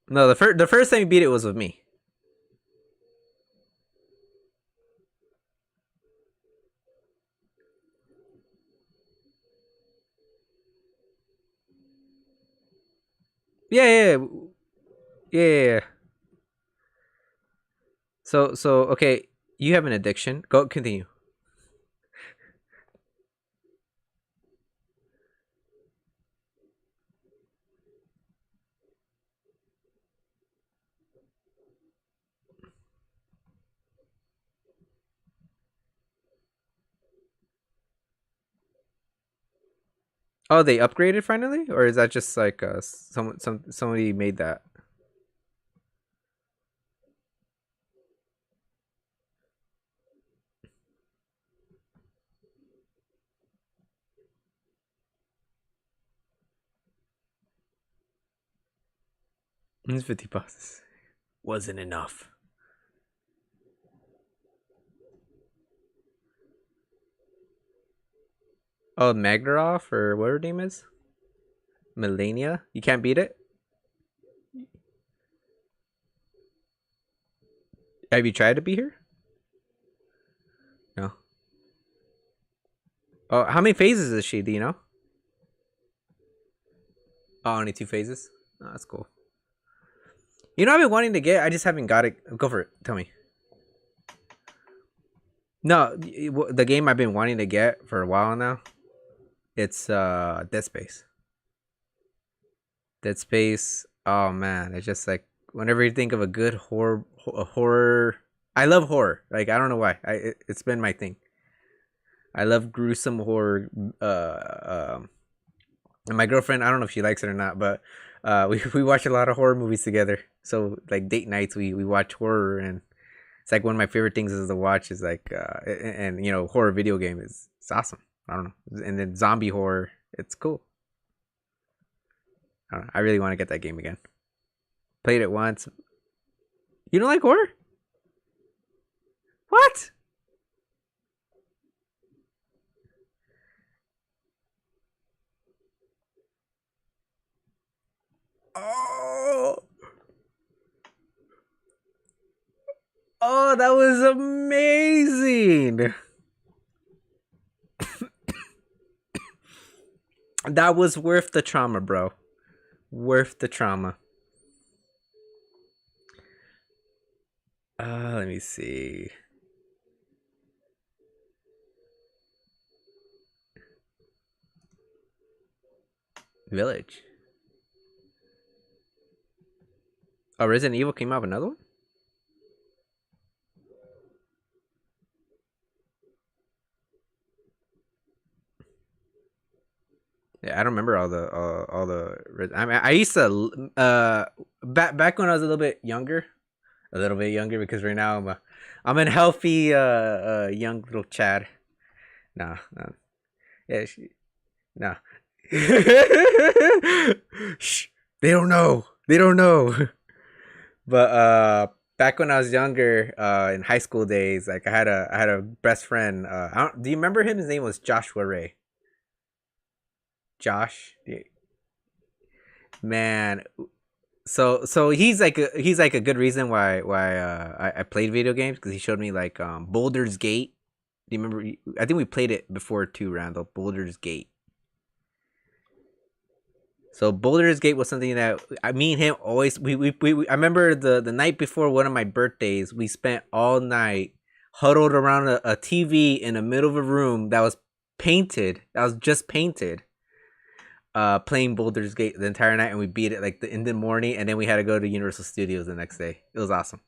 No, the first time you beat it was with me. Yeah. So okay, you have an addiction. Go continue. Oh, they upgraded finally, or is that just like somebody made that? It's 50 bosses. Wasn't enough. Oh, Magdaroth or what her name is? Melania? You can't beat it? Have you tried to beat her? No. Oh, how many phases is she? Do you know? Oh, only 2 phases? Oh, that's cool. You know, I've been wanting to get. I just haven't got it. Go for it. Tell me. No, the game I've been wanting to get for a while now. It's Dead Space. Dead Space. Oh man, it's just like whenever you think of a good horror, I love horror. Like I don't know why. It's been my thing. I love gruesome horror. And my girlfriend, I don't know if she likes it or not, but we watch a lot of horror movies together. So like date nights, we watch horror, and it's like one of my favorite things is to watch is like and you know horror video game is it's awesome. I don't know, and then zombie horror, it's cool. I don't know, I really want to get that game again. Played it once. You don't like horror? What? Oh, oh, that was amazing. That was worth the trauma, bro. Worth the trauma. Let me see. Village. Oh, Resident Evil came out with another one? Yeah, I don't remember all the. I mean, I used to back when I was a little bit younger because right now I'm a healthy young little Chad. Nah, nah. Yeah, nah. Shh. They don't know. They don't know. But back when I was younger, in high school days, like I had a best friend. Do you remember him? His name was Joshua Ray. Josh, man. So he's like a good reason why I played video games because he showed me like Boulder's Gate. Do you remember? I think we played it before too, Randall. Boulder's Gate. So Boulder's Gate was something that me and him always we I remember the night before one of my birthdays, we spent all night huddled around a TV in the middle of a room that was painted, that was just painted, playing Boulder's Gate the entire night, and we beat it like in the morning, and then we had to go to Universal Studios the next day. It was awesome.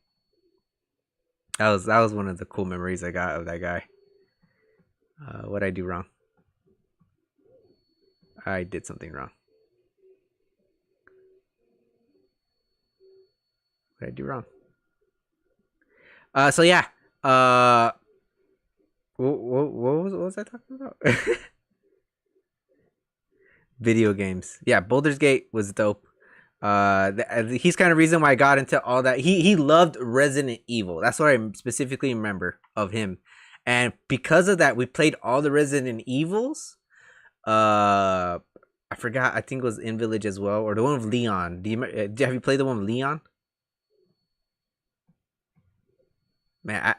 That was one of the cool memories I got of that guy. What I do wrong? I did something wrong. What did I do wrong? So yeah. What was I talking about? Video games. Yeah, Boulder's Gate was dope. He's kind of reason why I got into all that. He loved Resident Evil. That's what I specifically remember of him, and because of that, we played all the Resident Evils. I forgot. I think it was in Village as well, or the one with Leon. Have you played the one with Leon? Man,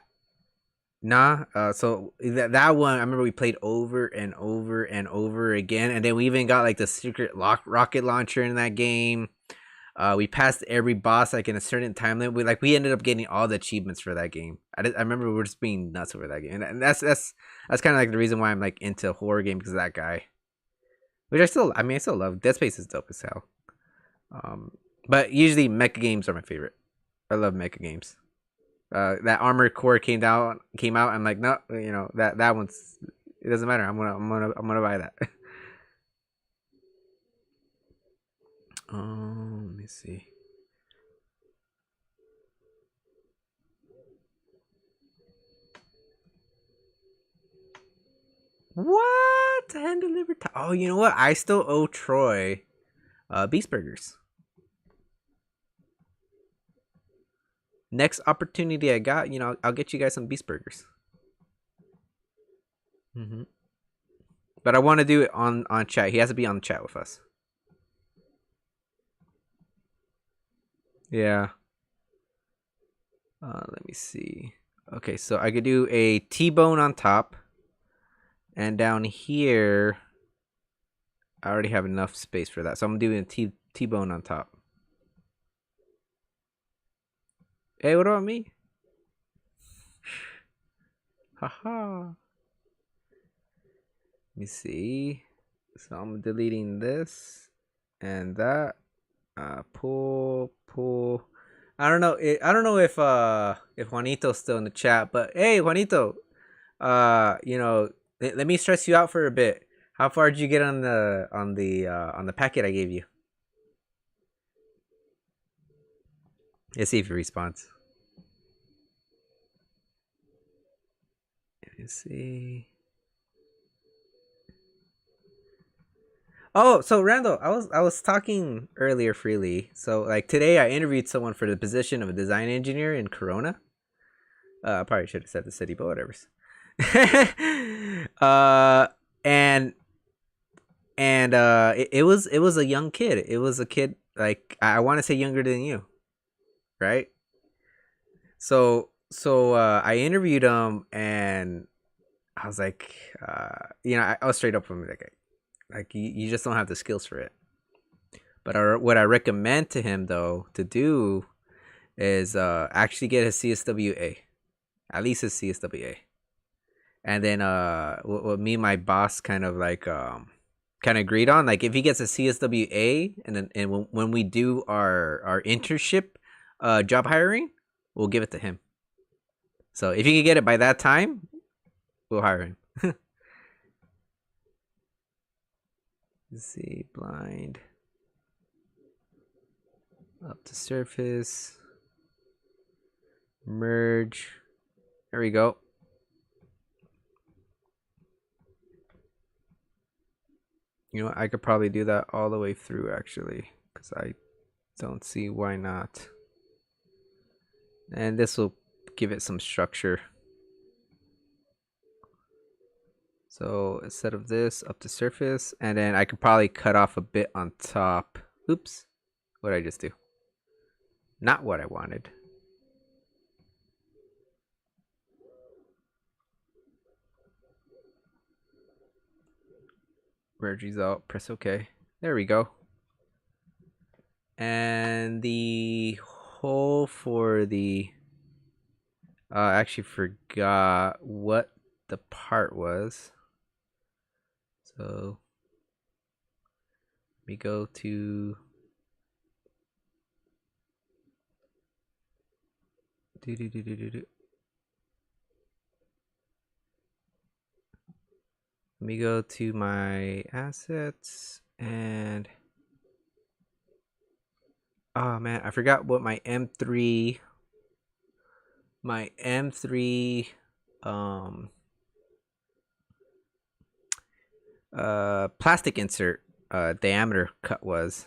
nah. So that one, I remember we played over and over and over again, and then we even got like the secret rocket launcher in that game. We passed every boss like in a certain time limit. We ended up getting all the achievements for that game. I remember we were just being nuts over that game, and that's kind of like the reason why I'm like into horror games because of that guy. Which I still love. Dead Space is dope as hell. But usually mecha games are my favorite. I love mecha games. That Armored Core came out. I'm like, no, you know that one's. It doesn't matter. I'm gonna buy that. Let me see. What? Hand delivered. Oh, you know what? I still owe Troy, Beast Burgers. Next opportunity I got, you know, I'll get you guys some Beast Burgers. But I want to do it on chat. He has to be on the chat with us. Yeah. Let me see. Okay, so I could do a T-bone on top, and down here, I already have enough space for that. So I'm doing a T-bone on top. Hey, what about me? Haha. Let me see. So I'm deleting this and that. Pull. I don't know. I don't know if Juanito's still in the chat, but hey, Juanito, you know, let me stress you out for a bit. How far did you get on the packet I gave you? Let's see if he responds. Let's see. Oh, so Randall, I was talking earlier freely. So like today, I interviewed someone for the position of a design engineer in Corona. I probably should have said the city, but whatever's. uh, and it was a young kid. It was a kid like I want to say younger than you, right? So I interviewed him and I was like, I was straight up from like you just don't have the skills for it. But what I recommend to him though to do is actually get his CSWA, at least his CSWA, and then what me and my boss kind of like kind of agreed on, like if he gets a CSWA and then when we do our internship job hiring, we'll give it to him. So if he can get it by that time, we'll hire him. Let's see, blind up to surface, merge. There we go. You know, I could probably do that all the way through actually, because I don't see why not. And this will give it some structure. So instead of this, up to surface, and then I could probably cut off a bit on top. Oops, what did I just do? Not what I wanted. Merge result, press OK. There we go. And the hole for the I actually forgot what the part was. So we go to Let me go to my assets and oh man, I forgot what my M3 plastic insert diameter cut was.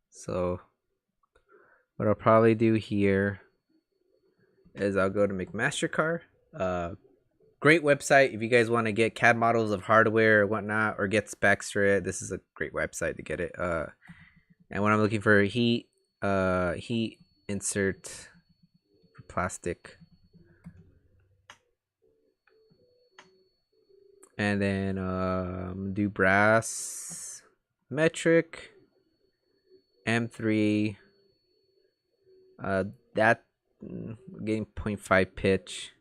So what I'll probably do here is I'll go to McMastercar. Great website if you guys want to get CAD models of hardware or whatnot, or get specs for it. This is a great website to get it. And when I'm looking for heat insert for plastic, and then do brass, metric, M3. That getting 0.5 pitch.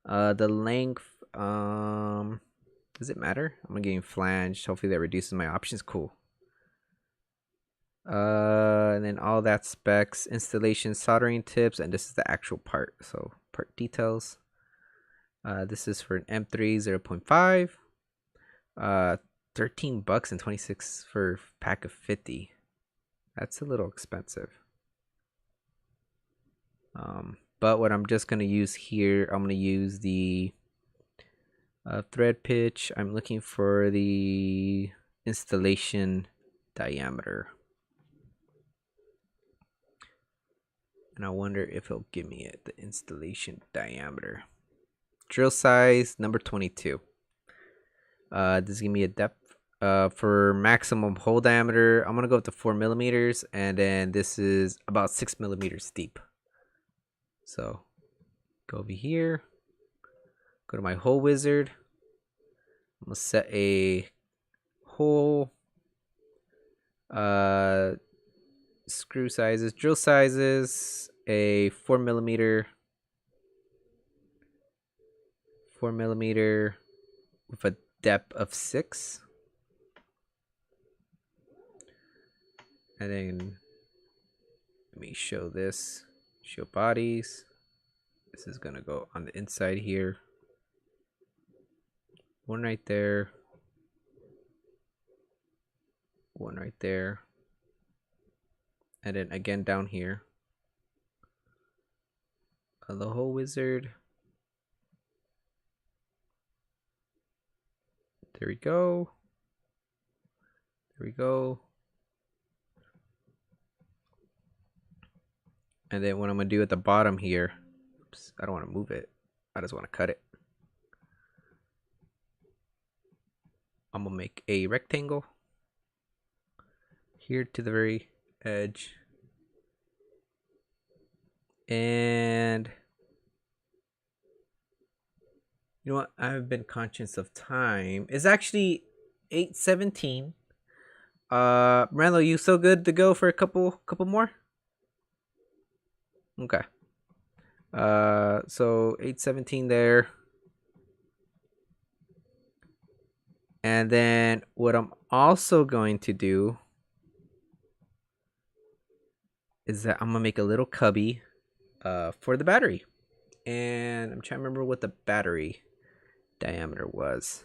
The length, does it matter? I'm getting flanged. Hopefully that reduces my options. Cool. And then all that specs, installation, soldering tips, and this is the actual part. So part details. This is for an M3 0.5. $13 and 26 for a pack of 50. That's a little expensive. But what I'm just gonna use here, I'm gonna use the thread pitch. I'm looking for the installation diameter, and I wonder if it'll give me it, the installation diameter. Drill size number 22. This give me a depth. For maximum hole diameter, I'm gonna go up to 4 millimeters, and then this is about 6 millimeters deep. So go over here, go to my hole wizard. I'm gonna set a hole, screw sizes, drill sizes, a 4 millimeter with a depth of 6. And then let me show this. Show bodies. This is gonna go on the inside here. One right there. One right there. And then again down here. Aloha wizard. There we go. There we go. And then what I'm gonna do at the bottom here, oops, I don't want to move it. I just want to cut it. I'm gonna make a rectangle here to the very edge. And you know what? I've been conscious of time. It's actually 8:17. Randall, you so good to go for a couple more? Okay. So 8:17 there. And then what I'm also going to do is that I'm gonna make a little cubby for the battery. And I'm trying to remember what the battery diameter was.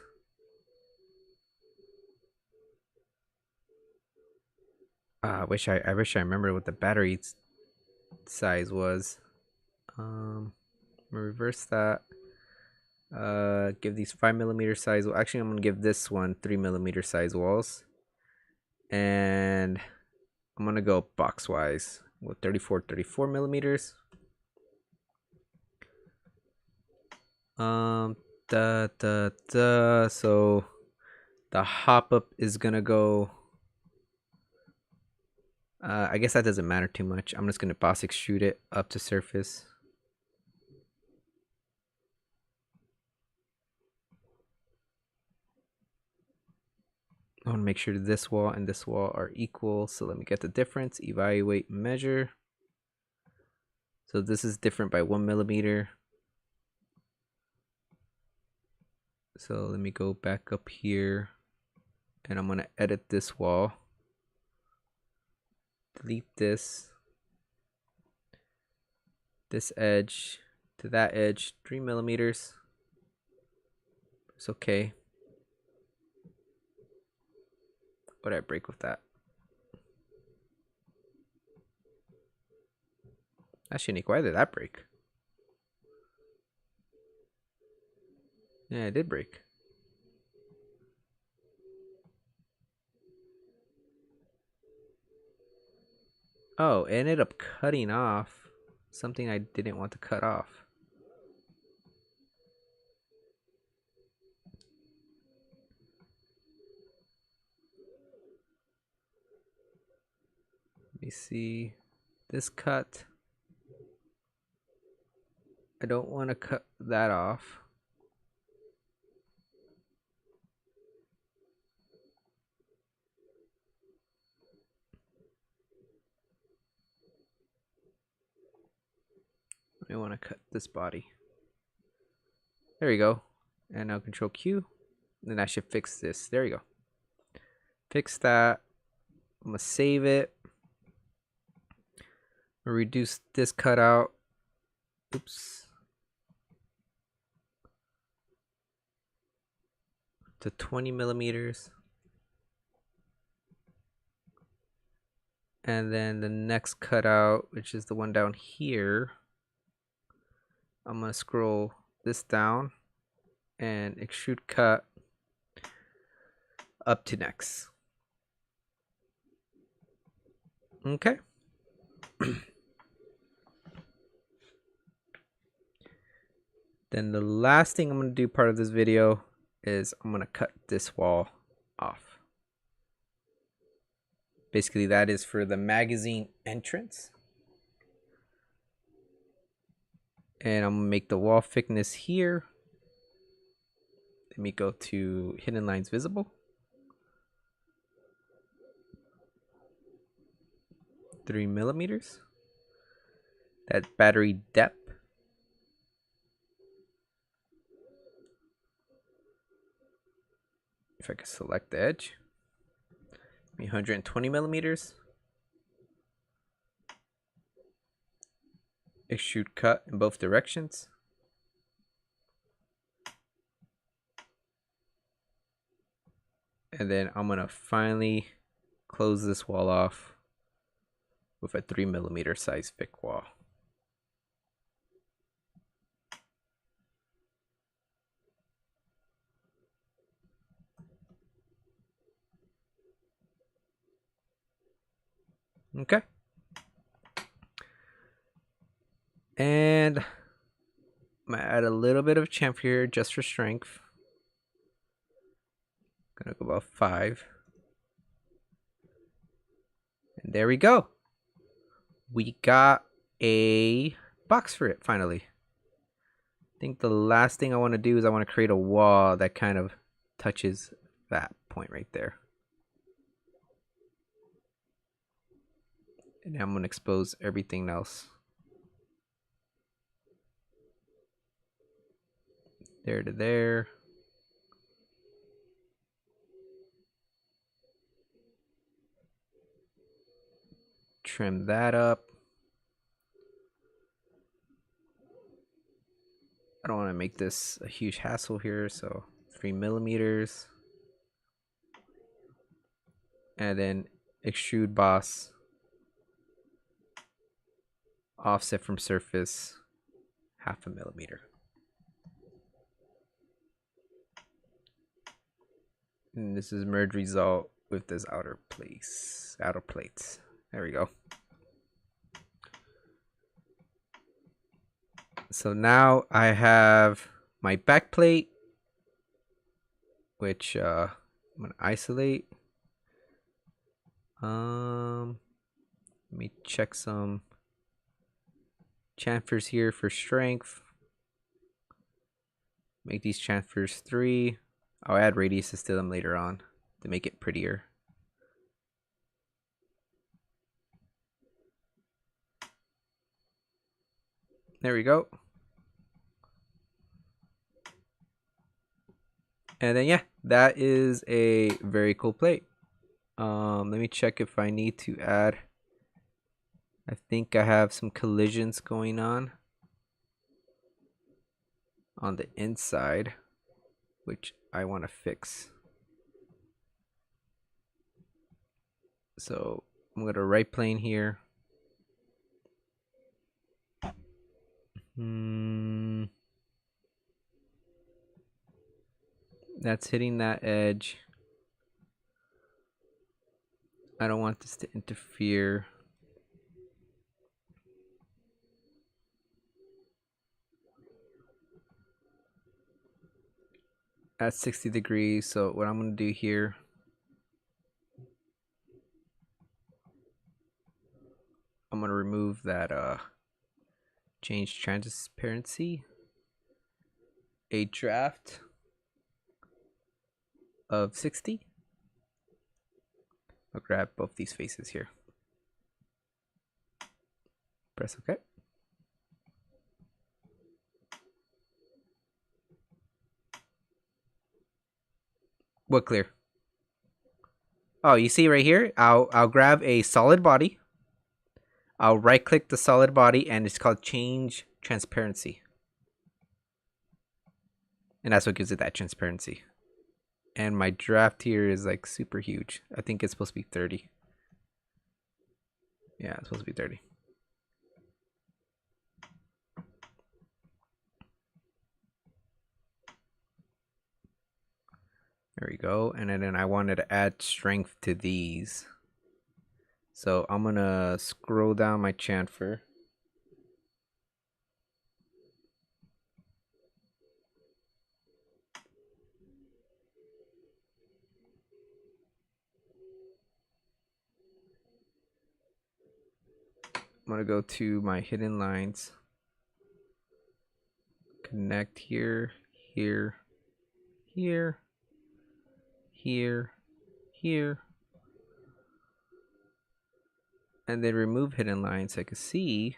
I wish I remember what the battery size was. Reverse that. Give these 5mm size. Well, actually, I'm gonna give this one 3mm size walls, and I'm gonna go box wise with 34mm. So the hop up is gonna go. I guess that doesn't matter too much. I'm just gonna boss extrude it up to surface. I want to make sure this wall and this wall are equal. So let me get the difference. Evaluate, measure. So this is different by 1mm. So let me go back up here and I'm going to edit this wall. Delete this edge to that edge, 3mm. It's okay. What did I break with that? That's unique. Why did that break? Yeah, it did break. Oh, it ended up cutting off something I didn't want to cut off. Let me see. This cut. I don't want to cut that off. I want to cut this body. There you go. And now Control Q. Then I should fix this. There you go. Fix that. I'm going to save it. I'll reduce this cutout. Oops. To 20mm. And then the next cutout, which is the one down here, I'm going to scroll this down and extrude cut up to next. Okay. Then the last thing I'm going to do part of this video is I'm going to cut this wall off. Basically, that is for the magazine entrance. And I'm going to make the wall thickness here. Let me go to hidden lines visible. 3mm. That battery depth. If I could select the edge. 120mm. extrude cut in both directions. And then I'm gonna finally close this wall off with a 3mm size thick wall. Okay. And I'm gonna add a little bit of chamfer here just for strength. Gonna go about 5. And there we go. We got a box for it finally. I think the last thing I want to do is I want to create a wall that kind of touches that point right there. And I'm going to expose everything else. There to there. Trim that up. I don't want to make this a huge hassle here, so 3mm. And then extrude boss. Offset from surface 0.5 millimeter. And this is merge result with this outer plates. There we go. So now I have my back plate, which I'm gonna isolate. Let me check some chamfers here for strength. Make these chamfers 3. I'll add radiuses to them later on to make it prettier. There we go. And then yeah, that is a very cool plate. Let me check if I need to add. I think I have some collisions going on the inside, which I want to fix. So I'm going to right plane here. That's hitting that edge. I don't want this to interfere. At 60 degrees. So what I'm going to do here, I'm going to remove that change transparency, a draft of 60. I'll grab both these faces here. Press OK. What clear? Oh, you see right here, I'll grab a solid body. I'll right click the solid body and it's called change transparency. And that's what gives it that transparency. And my draft here is like super huge. I think it's supposed to be 30. Yeah, it's supposed to be 30. There we go. And then I wanted to add strength to these. So I'm going to scroll down my chamfer. I'm going to go to my hidden lines. Connect here, here, here, here, here. And then remove hidden lines so I can see.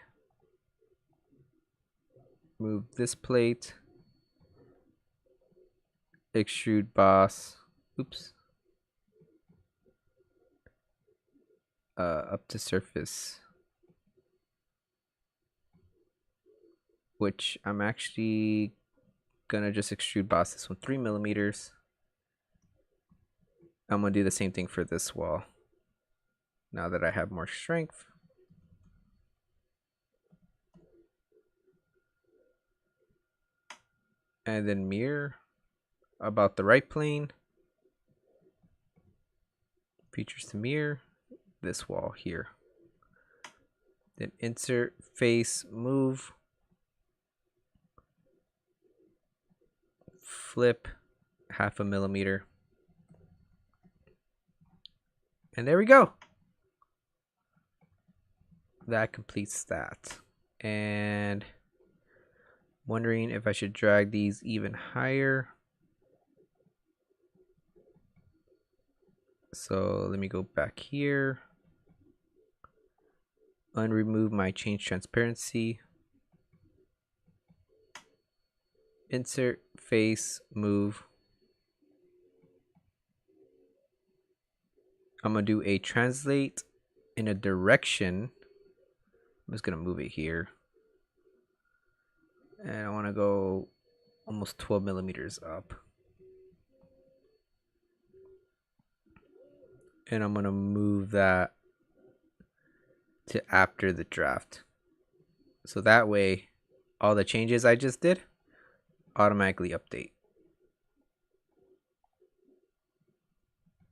Move this plate. Extrude boss. Oops. Up to surface. which I'm actually gonna just extrude boss this one 3 millimeters. I'm gonna do the same thing for this wall now that I have more strength. And then mirror about the right plane. Features to mirror this wall here. Then insert, face, move, flip 0.5 millimeter. And there we go. That completes that. And wondering if I should drag these even higher. So let me go back here. Unremove my change transparency. Insert, face, move. I'm gonna do a translate in a direction. I'm just gonna move it here. And I wanna go almost 12 millimeters up. And I'm gonna move that to after the draft. So that way, all the changes I just did automatically update.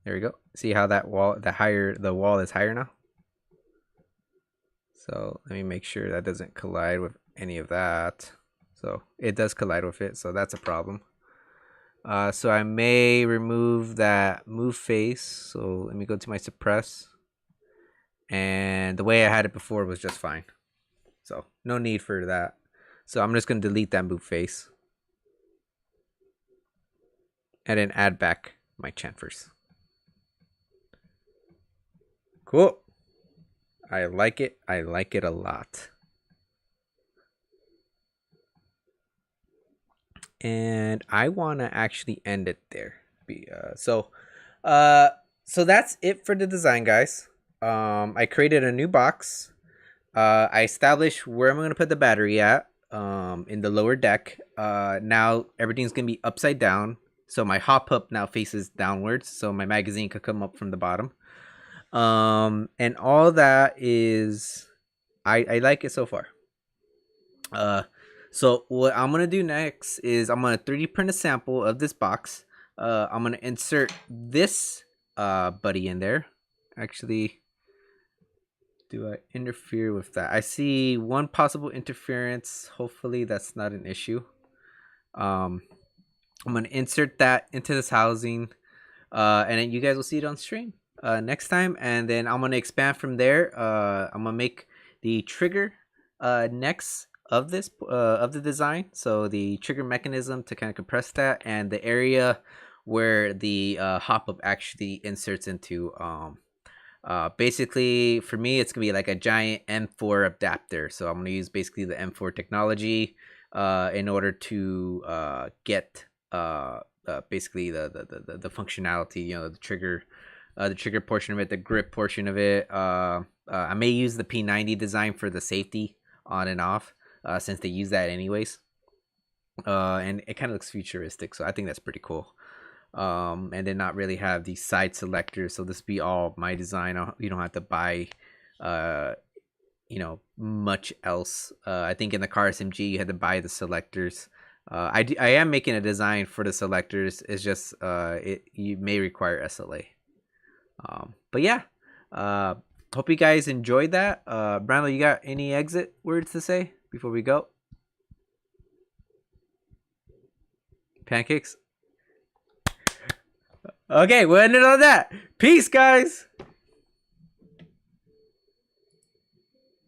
There we go. See how that wall, the wall is higher now? So let me make sure that doesn't collide with any of that. So it does collide with it, so that's a problem. So I may remove that move face. So let me go to my suppress. And the way I had it before was just fine. So no need for that. So I'm just going to delete that move face. And then add back my chamfers. Cool. I like it. I like it a lot. And I want to actually end it there. So that's it for the design, guys. I created a new box. I established where I'm going to put the battery at in the lower deck. Now everything's going to be upside down. So my hop-up now faces downwards. So my magazine could come up from the bottom. And all that is, I like it so far. So what I'm going to do next is I'm going to 3D print a sample of this box. I'm going to insert this buddy in there. Actually, do I interfere with that? I see one possible interference. Hopefully that's not an issue. I'm going to insert that into this housing. And then you guys will see it on stream next time. And then I'm going to expand from there. I'm going to make the trigger next of this of the design. So the trigger mechanism to kind of compress that, and the area where the hop-up actually inserts into. Basically, for me, it's going to be like a giant M4 adapter. So I'm going to use basically the M4 technology in order to get basically the functionality, you know, the trigger portion of it, the grip portion of it. I may use the P90 design for the safety on and off, since they use that anyways. And it kind of looks futuristic, so I think that's pretty cool. And then not really have these side selectors, so this be all my design. You don't have to buy you know, much else. I think in the car SMG you had to buy the selectors. I am making a design for the selectors. It's just you may require SLA. But yeah, hope you guys enjoyed that. Brandon, you got any exit words to say before we go? Pancakes. Okay, we'll end it on that. Peace, guys.